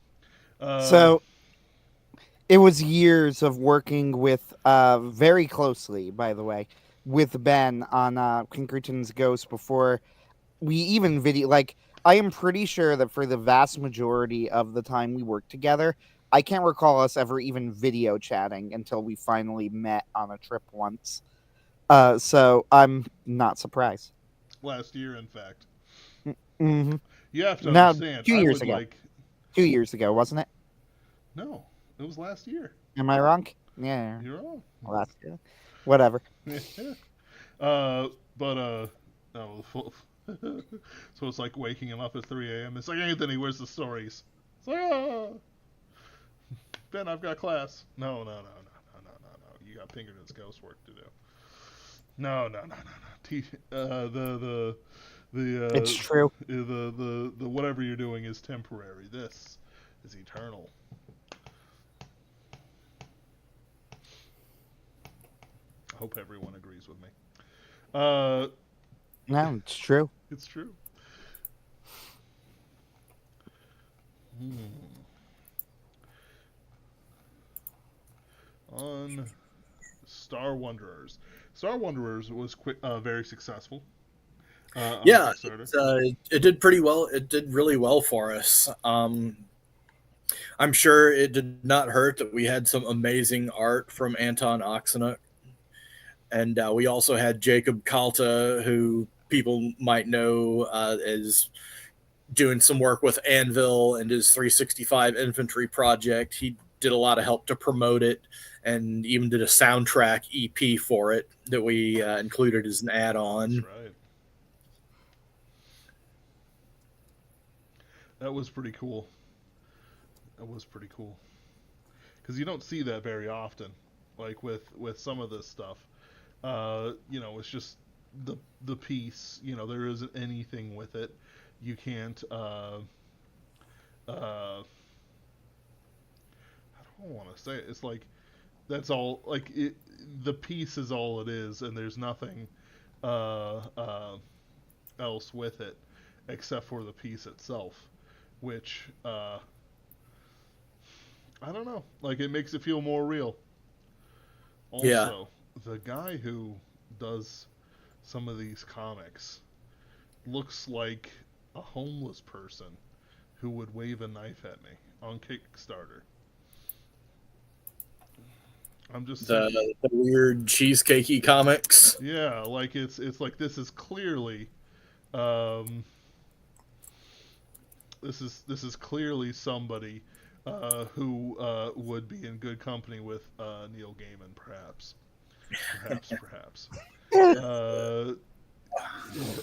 Speaker 3: So it was years of working with very closely, by the way, with Ben on Pinkerton's Ghost before we even video. Like, I am pretty sure that for the vast majority of the time we worked together, I can't recall us ever even video chatting until we finally met on a trip once. So I'm not surprised.
Speaker 1: Last year, in fact.
Speaker 3: Mm-hmm.
Speaker 1: You have to understand.
Speaker 3: 2 years ago. 2 years ago, wasn't it?
Speaker 1: No, it was last year.
Speaker 3: Am I wrong? Yeah.
Speaker 1: You're wrong.
Speaker 3: Last year. whatever.
Speaker 1: No. So it's like waking him up at 3 a.m. It's like, Anthony, where's the stories? It's like, Ben, I've got class. No. You got Pinkerton's ghost work to do. No.
Speaker 3: It's true.
Speaker 1: The whatever you're doing is temporary. This is eternal. I hope everyone agrees with me.
Speaker 3: No, it's true.
Speaker 1: It's true. On Star Wanderers. Star Wanderers was very successful.
Speaker 2: Yeah, it did pretty well. It did really well for us. I'm sure it did not hurt that we had some amazing art from Anton Oxenuk. And we also had Jacob Kalta, who people might know is doing some work with Anvil and his 365 Infantry project. He did a lot of help to promote it and even did a soundtrack EP for it that we included as an add-on.
Speaker 1: That's right. That was pretty cool. Because you don't see that very often, like with some of this stuff. It's just the piece. There isn't anything with it. You can't. I don't want to say it. It's like that's all. Like the piece is all it is, and there's nothing else with it except for the piece itself, which I don't know. Like it makes it feel more real. Also, the guy who does some of these comics looks like a homeless person who would wave a knife at me on Kickstarter. I'm just
Speaker 2: the weird cheesecakey comics.
Speaker 1: Yeah, like it's like this is clearly this is clearly somebody who would be in good company with Neil Gaiman, perhaps.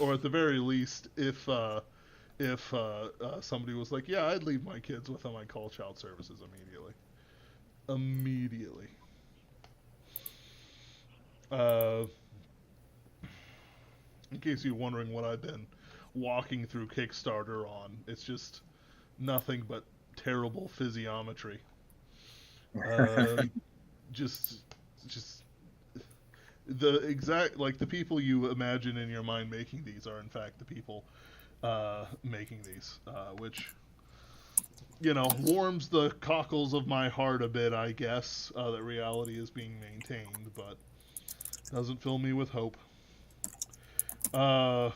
Speaker 1: Or at the very least, if somebody was like, yeah, I'd leave my kids with them, I'd call child services immediately. In case you're wondering what I've been walking through Kickstarter on, it's just nothing but terrible physiognometry. Just the exact, like, the people you imagine in your mind making these are in fact the people making these, which warms the cockles of my heart a bit, I guess, that reality is being maintained, but doesn't fill me with hope. Yeah.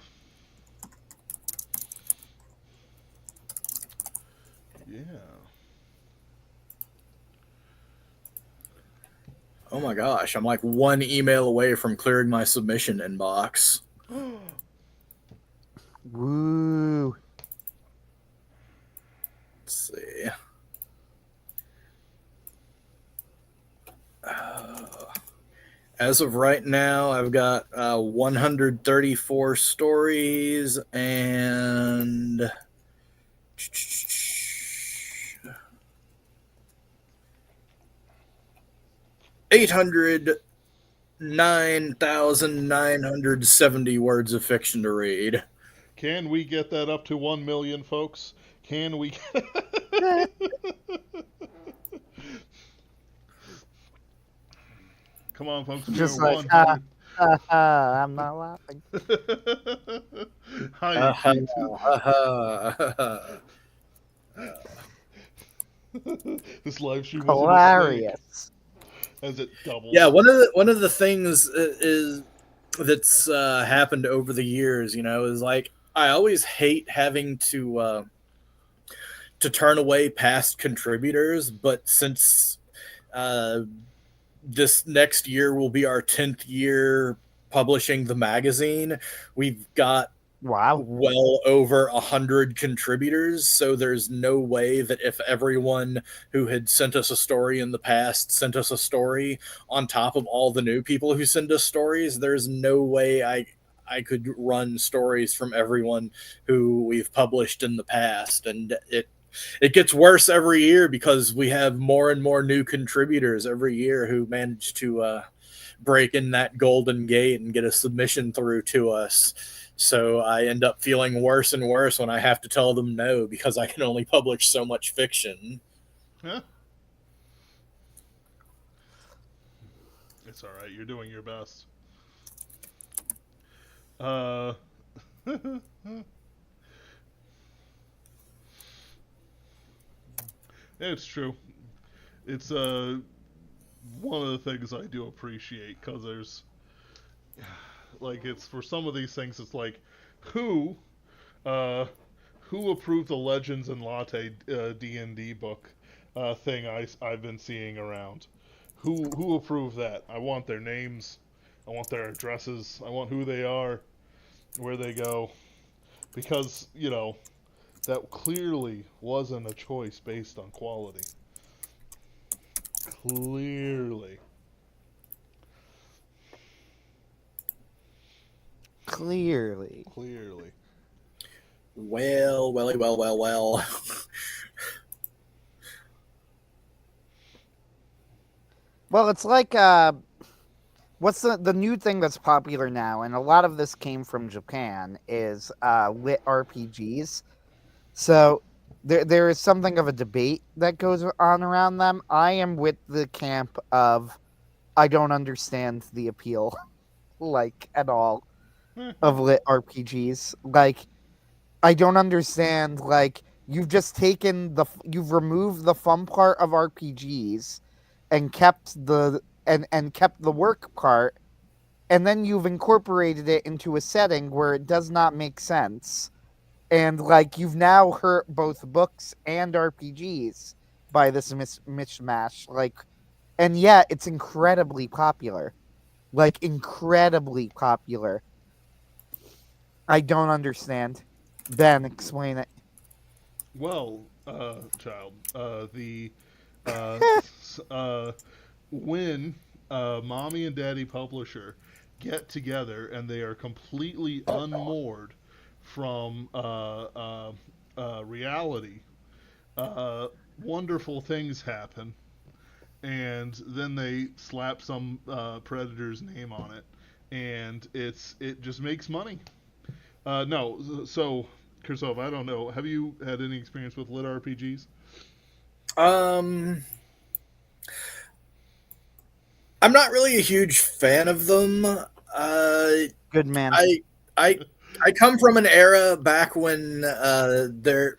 Speaker 2: Oh my gosh, I'm like one email away from clearing my submission inbox.
Speaker 3: Woo.
Speaker 2: Let's see. As of right now, I've got 134 stories and 809,970 words of fiction to read.
Speaker 1: Can we get that up to 1 million, folks? Can we? Come on, folks.
Speaker 3: Just like, I'm not laughing.
Speaker 1: Hi. This live stream was
Speaker 3: hilarious.
Speaker 1: As it doubles.
Speaker 2: Yeah, one of the things that's happened over the years, is like I always hate having to turn away past contributors, but since this next year will be our 10th year publishing the magazine, we've got
Speaker 3: Wow.
Speaker 2: well over 100 contributors. So there's no way that if everyone who had sent us a story in the past sent us a story on top of all the new people who send us stories, there's no way I could run stories from everyone who we've published in the past. And it gets worse every year because we have more and more new contributors every year who manage to break in that golden gate and get a submission through to us. So I end up feeling worse and worse when I have to tell them no because I can only publish so much fiction.
Speaker 1: Yeah, it's all right. You're doing your best. Uh, it's true. It's one of the things I do appreciate because there's like it's for some of these things it's like who uh who approved the Legends and Latte D&D book thing I've been seeing around. Who approved that? I want their names. I want their addresses. I want who they are, where they go, because that clearly wasn't a choice based on quality. Clearly.
Speaker 3: Clearly.
Speaker 1: Clearly.
Speaker 2: Well, welly, well.
Speaker 3: Well, it's like what's the new thing that's popular now, and a lot of this came from Japan, is lit RPGs. So there is something of a debate that goes on around them. I am with the camp of I don't understand the appeal like at all of lit RPGs. Like I don't understand like you've removed the fun part of RPGs and kept the work part, and then you've incorporated it into a setting where it does not make sense. And like you've now hurt both books and RPGs by this mishmash. Like, and yet it's incredibly popular. Like incredibly popular. I don't understand. Ben, explain it.
Speaker 1: Well, child, the when mommy and daddy publisher get together and they are completely unmoored from reality, wonderful things happen, and then they slap some predator's name on it, and it just makes money. No, so Cirsova, I don't know. Have you had any experience with lit RPGs?
Speaker 2: um, I'm not really a huge fan of them.
Speaker 3: Good man.
Speaker 2: I I come from an era back when there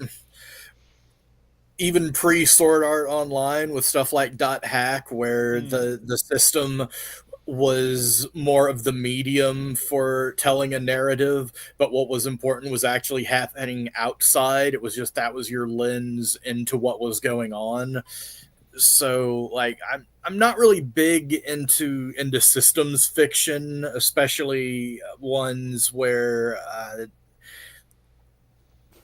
Speaker 2: even pre Sword Art Online with stuff like Dot Hack, where
Speaker 1: Mm,
Speaker 2: the system was more of the medium for telling a narrative, but what was important was actually happening outside. It was just that was your lens into what was going on. So like I'm not really big into systems fiction, especially ones where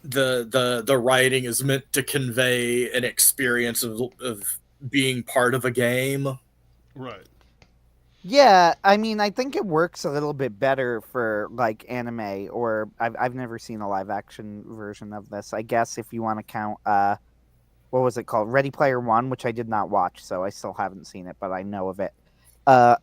Speaker 2: the writing is meant to convey an experience of being part of a game.
Speaker 1: right.
Speaker 3: Yeah, I mean, I think it works a little bit better for like anime, or I've never seen a live action version of this. I guess if you want to count what was it called? Ready Player One, which I did not watch, so I still haven't seen it, but I know of it. Uh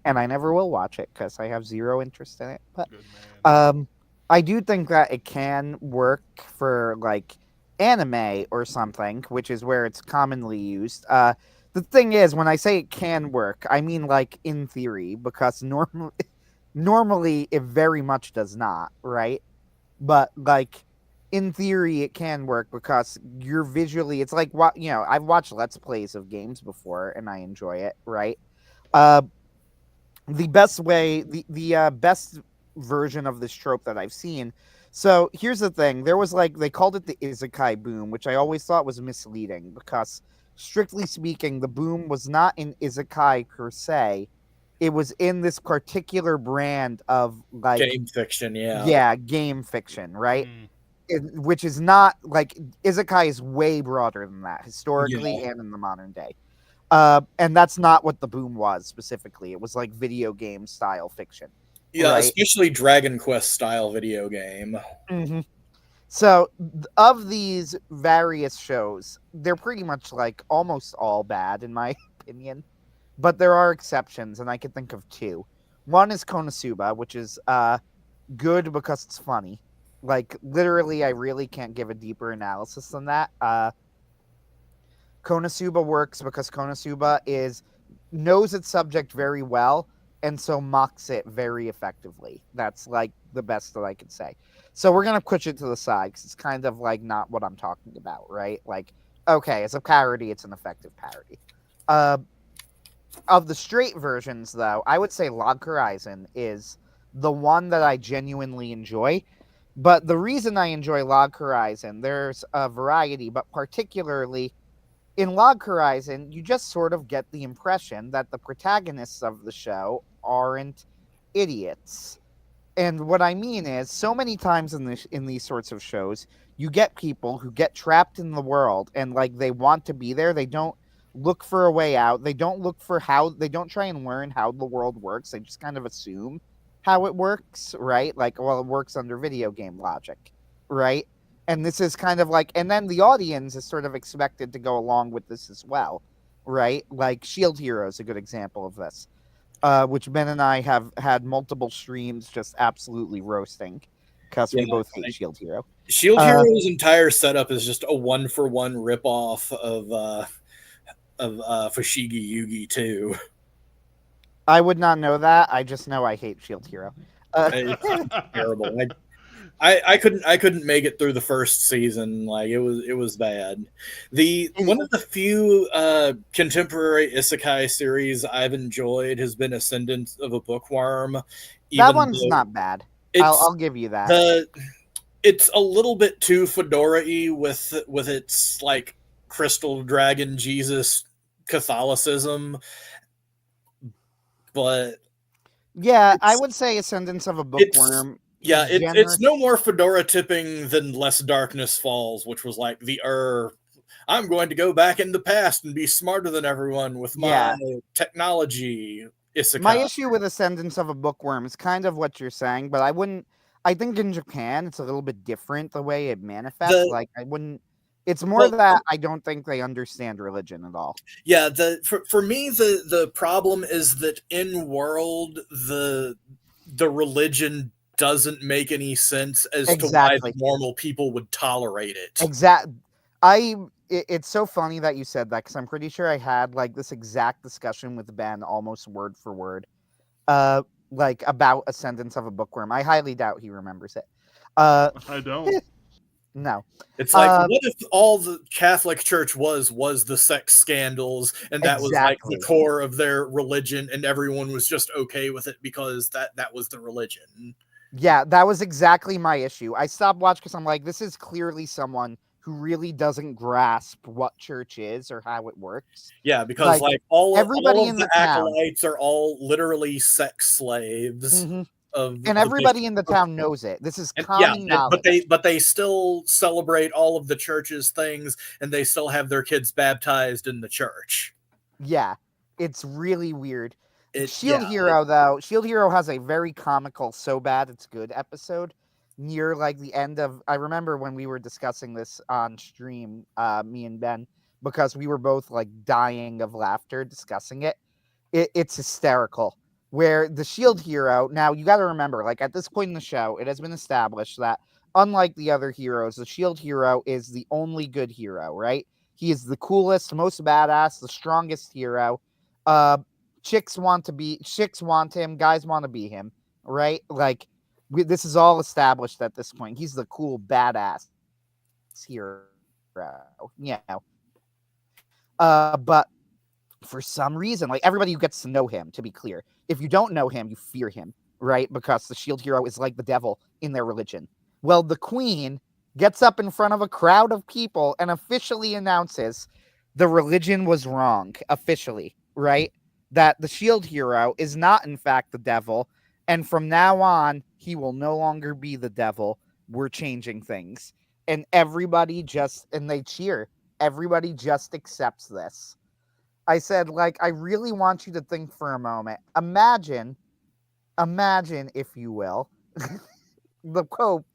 Speaker 3: and I never will watch it cuz I have zero interest in it. But
Speaker 1: Good man.
Speaker 3: um I do think that it can work for like anime or something, which is where it's commonly used. The thing is, when I say it can work, I mean like in theory, because normally it very much does not, right? But like in theory it can work because you're visually it's like what I've watched let's plays of games before and I enjoy it, right? Uh the best way the best version of this trope that I've seen. So here's the thing. There was like they called it the isekai boom, which I always thought was misleading because strictly speaking, the boom was not in isekai per se. it was in this particular brand of like
Speaker 2: Game fiction,
Speaker 3: game fiction, right?
Speaker 1: Mm.
Speaker 3: Which is not like isekai is way broader than that historically
Speaker 2: Yeah.
Speaker 3: and in the modern day. And that's not what the boom was specifically. It was like video game style fiction,
Speaker 2: Yeah,
Speaker 3: right?
Speaker 2: especially Dragon Quest style video game.
Speaker 3: Mm-hmm. So, of these various shows, they're pretty much like almost all bad in my opinion, but there are exceptions, and I can think of two. One is Konosuba, which is good because it's funny. Like literally, I really can't give a deeper analysis than that. Konosuba works because Konosuba knows its subject very well and so mocks it very effectively. That's like the best that I could say. So we're gonna push it to the side because it's kind of like not what I'm talking about, right? Like, okay, it's a parody, it's an effective parody. Of the straight versions, though, I would say Log Horizon is the one that I genuinely enjoy. But the reason I enjoy Log Horizon, there's a variety, but particularly in Log Horizon, you just sort of get the impression that the protagonists of the show aren't idiots. And what I mean is, so many times in these sorts of shows, you get people who get trapped in the world and like they want to be there. They don't look for a way out. They don't look for how. They don't try and learn how the world works. They just kind of assume how it works, right? Like, well, it works under video game logic, right? And this is kind of like, and then the audience is sort of expected to go along with this as well, right? Like Shield Hero is a good example of this, which Ben and I have had multiple streams just absolutely roasting because we
Speaker 2: Yeah,
Speaker 3: both hate
Speaker 2: like,
Speaker 3: Shield Hero.
Speaker 2: Shield Hero's entire setup is just a 1-for-1 ripoff of Fushigi Yugi 2.
Speaker 3: I would not know that. I just know I hate Shield Hero.
Speaker 2: It's terrible. I couldn't make it through the first season. Like it was bad. One of the few contemporary isekai series I've enjoyed has been Ascendance of a Bookworm.
Speaker 3: That one's not bad. I'll give you that.
Speaker 2: It's a little bit too Fedora-y with its like Crystal Dragon Jesus Catholicism, but
Speaker 3: yeah, I would say Ascendance of a Bookworm.
Speaker 2: Yeah, it's no more Fedora tipping than Less Darkness Falls, which was like I'm going to go back in the past and be smarter than everyone with my technology. Isekai.
Speaker 3: My issue with Ascendance of a Bookworm is kind of what you're saying, but I think in Japan it's a little bit different the way it manifests. It's more that I don't think they understand religion at all.
Speaker 2: Yeah, for me the problem is that in world the religion doesn't make any sense as to why the normal people would tolerate it.
Speaker 3: Exactly. It's so funny that you said that because I'm pretty sure I had like this exact discussion with Ben almost word for word, like about Ascendance of a Bookworm. I highly doubt he remembers it.
Speaker 1: I don't.
Speaker 3: No.
Speaker 2: It's like, what if all the Catholic Church was the sex scandals, and that was like the core of their religion, and everyone was just okay with it because that was the religion.
Speaker 3: Yeah, that was exactly my issue. I stopped watching because I'm like, this is clearly someone who really doesn't grasp what church is or how it works.
Speaker 2: Yeah, because like everybody in the acolytes are all literally sex slaves.
Speaker 3: Mm-hmm. And everybody in the town knows it. This is common knowledge.
Speaker 2: But they still celebrate all of the church's things, and they still have their kids baptized in the church.
Speaker 3: Yeah, it's really weird. Shield Hero has a very comical "so bad it's good" episode near like the end of. I remember when we were discussing this on stream, me and Ben, because we were both like dying of laughter discussing it. It's hysterical. Where the Shield Hero, now you got to remember, like at this point in the show, it has been established that unlike the other heroes, the Shield Hero is the only good hero, right? He is the coolest, most badass, the strongest hero. Chicks want him, guys want to be him, right? Like this is all established at this point. He's the cool, badass hero. Yeah. But for some reason, like everybody who gets to know him, to be clear, if you don't know him, you fear him, right? Because the Shield Hero is like the devil in their religion. Well, the Queen gets up in front of a crowd of people and officially announces the religion was wrong, officially, right? that the shield hero is not in fact the devil, and from now on he will no longer be the devil. We're changing things. And they cheer. Everybody just accepts this. I said, like, I really want you to think for a moment. Imagine, if you will, the Pope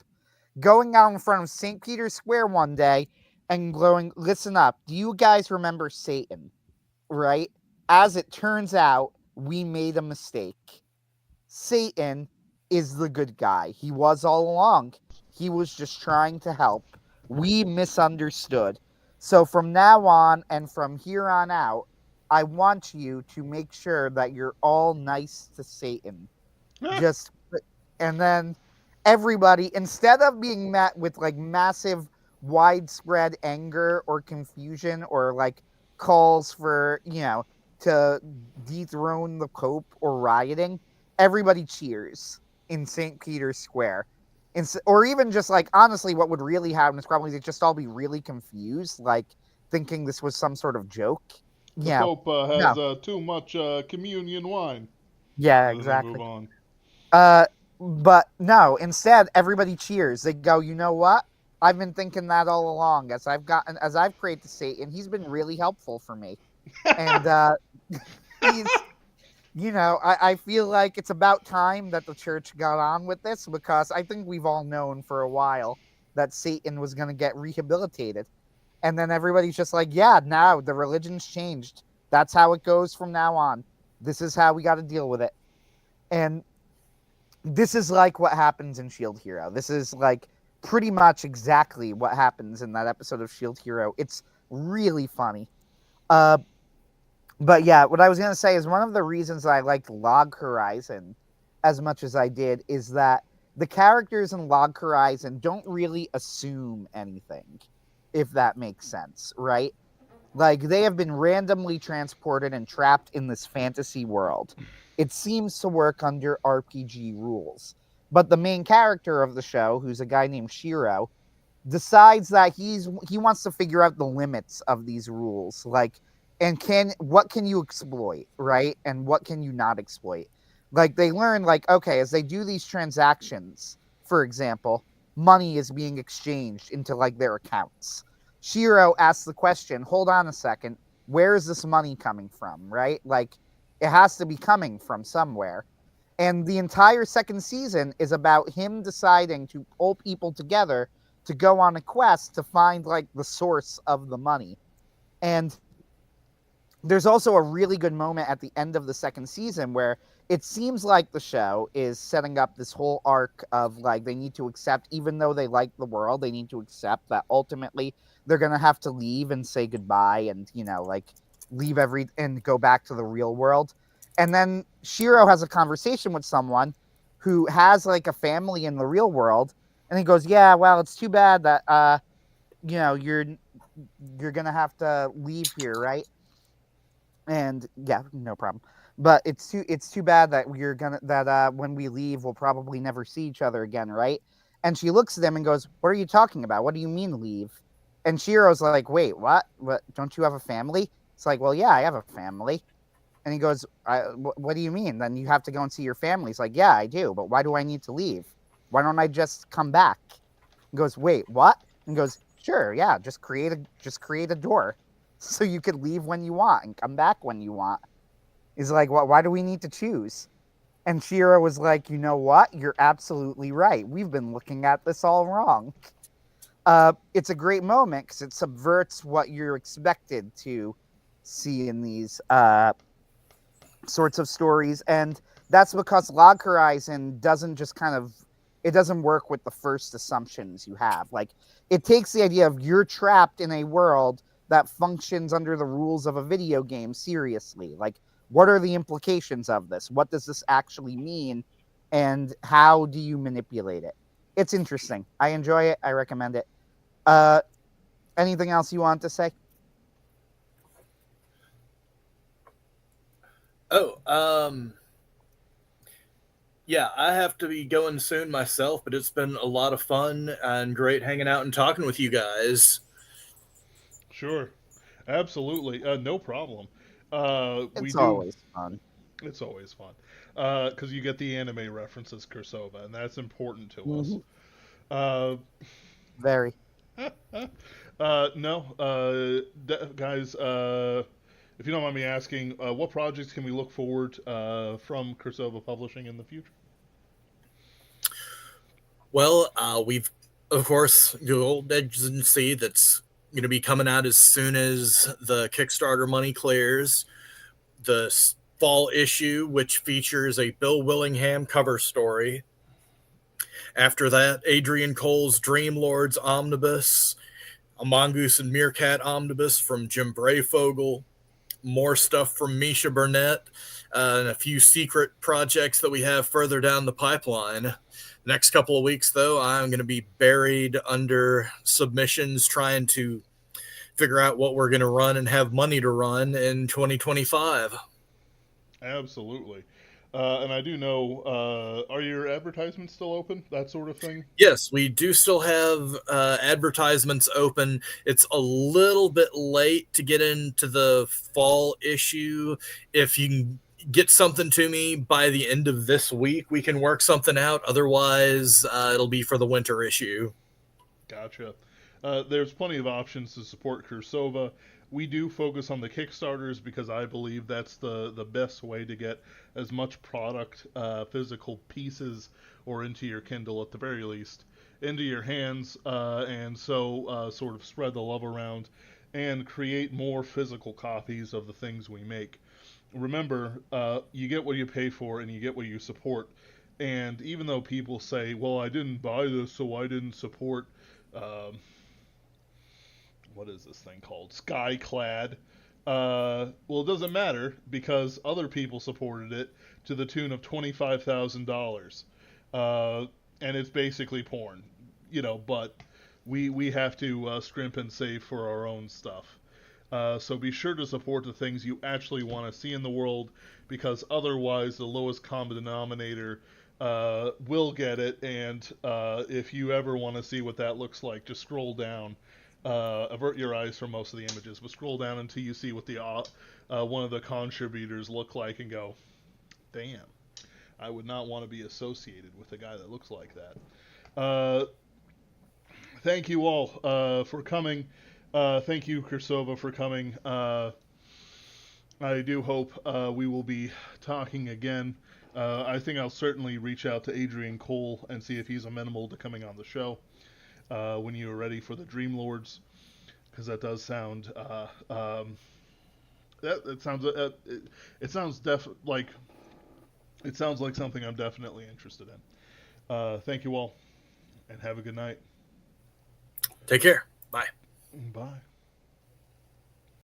Speaker 3: going out in front of St. Peter's Square one day and going, listen up, do you guys remember Satan? Right? As it turns out, we made a mistake. Satan is the good guy. He was all along. He was just trying to help. We misunderstood. So from now on and from here on out, I want you to make sure that you're all nice to Satan. Just and then everybody, instead of being met with like massive widespread anger or confusion or like calls for, to dethrone the Pope or rioting, everybody cheers in St. Peter's Square. Or even just like, honestly, what would really happen is probably they'd just all be really confused, like thinking this was some sort of joke.
Speaker 1: The
Speaker 3: Yeah.
Speaker 1: Pope has too much communion wine.
Speaker 3: Yeah,
Speaker 1: And then they move
Speaker 3: exactly.
Speaker 1: on.
Speaker 3: But no, instead everybody cheers. They go, you know what? I've been thinking that all along. As I've prayed to Satan, he's been really helpful for me. And he's I feel like it's about time that the church got on with this, because I think we've all known for a while that Satan was gonna get rehabilitated. And then everybody's just like, yeah, now the religion's changed. That's how it goes from now on. This is how we gotta deal with it. And this is like what happens in Shield Hero. This is like pretty much exactly what happens in that episode of Shield Hero. It's really funny. But yeah, what I was gonna say is one of the reasons I liked Log Horizon as much as I did is that the characters in Log Horizon don't really assume anything, if that makes sense, right? Like, they have been randomly transported and trapped in this fantasy world. It seems to work under RPG rules. But the main character of the show, who's a guy named Shiro, decides that he wants to figure out the limits of these rules. Like, and what can you exploit, right? And what can you not exploit? Like, they learn, like, okay, as they do these transactions, for example, money is being exchanged into like their accounts. Shiro asks the question, hold on a second, where is this money coming from, right? Like, it has to be coming from somewhere. And the entire second season is about him deciding to pull people together to go on a quest to find like the source of the money. And there's also a really good moment at the end of the second season where it seems like the show is setting up this whole arc of like they need to accept, even though they like the world, they need to accept that ultimately they're going to have to leave and say goodbye and, like leave and go back to the real world. And then Shiro has a conversation with someone who has like a family in the real world. And he goes, yeah, well, it's too bad that, you're going to have to leave here, right? And yeah, no problem. But it's too bad that when we leave, we'll probably never see each other again, right? And she looks at him and goes, what are you talking about? What do you mean leave? And Shiro's like, wait, what? What? Don't you have a family? It's like, well, yeah, I have a family. And he goes, what do you mean? Then you have to go and see your family. He's like, yeah, I do. But why do I need to leave? Why don't I just come back? He goes, wait, what? And goes, sure, yeah, just create a door so you could leave when you want and come back when you want. He's like, why do we need to choose? And Shiro was like, you know what? You're absolutely right. We've been looking at this all wrong. It's a great moment because it subverts what you're expected to see in these sorts of stories. And that's because Log Horizon doesn't just it doesn't work with the first assumptions you have. Like, it takes the idea of you're trapped in a world that functions under the rules of a video game seriously. Like, what are the implications of this? What does this actually mean? And how do you manipulate it? It's interesting. I enjoy it. I recommend it. Anything else you want to say?
Speaker 2: Yeah, I have to be going soon myself, but it's been a lot of fun and great hanging out and talking with you guys.
Speaker 1: Sure. Absolutely. No problem. We
Speaker 3: It's
Speaker 1: do.
Speaker 3: always fun.
Speaker 1: It's always fun because you get the anime references, Cirsova, and that's important to us.
Speaker 3: Hmm.
Speaker 1: Uh,
Speaker 3: Very.
Speaker 1: no, guys. If you don't mind me asking, what projects can we look forward from Cirsova Publishing in the future?
Speaker 2: Well, we've, of course, the old agency that's going to be coming out as soon as the Kickstarter money clears. The fall issue, which features a Bill Willingham cover story. After that, Adrian Cole's Dream Lords Omnibus, a Mongoose and Meerkat Omnibus from Jim Brayfogle, more stuff from Misha Burnett, and a few secret projects that we have further down the pipeline. Next couple of weeks, though, I'm going to be buried under submissions trying to figure out what we're going to run and have money to run in 2025.
Speaker 1: Absolutely. And I do know, are your advertisements still open? That sort of thing?
Speaker 2: Yes, we do still have advertisements open. It's a little bit late to get into the fall issue. If you can get something to me by the end of this week, we can work something out. Otherwise, it'll be for the winter issue.
Speaker 1: Gotcha. There's plenty of options to support Cirsova. We do focus on the Kickstarters because I believe that's the best way to get as much product, physical pieces, or into your Kindle at the very least, into your hands, and so sort of spread the love around and create more physical copies of the things we make. Remember, you get what you pay for and you get what you support. And even though people say, well, I didn't buy this, so I didn't support um, what is this thing called? Skyclad. Well, it doesn't matter because other people supported it to the tune of $25,000, and it's basically porn, But we have to scrimp and save for our own stuff. So be sure to support the things you actually want to see in the world, because otherwise the lowest common denominator will get it. And if you ever want to see what that looks like, just scroll down. Avert your eyes from most of the images, but scroll down until you see what the one of the contributors look like, and go, "Damn, I would not want to be associated with a guy that looks like that." Thank you all for coming. Thank you, Cirsova, for coming. I do hope we will be talking again. I think I'll certainly reach out to Adrian Cole and see if he's amenable to coming on the show when you are ready for the Dream Lords, because that does sound it sounds it sounds like something I'm definitely interested in. Thank you all, and have a good night.
Speaker 2: Take care. Bye.
Speaker 1: Bye.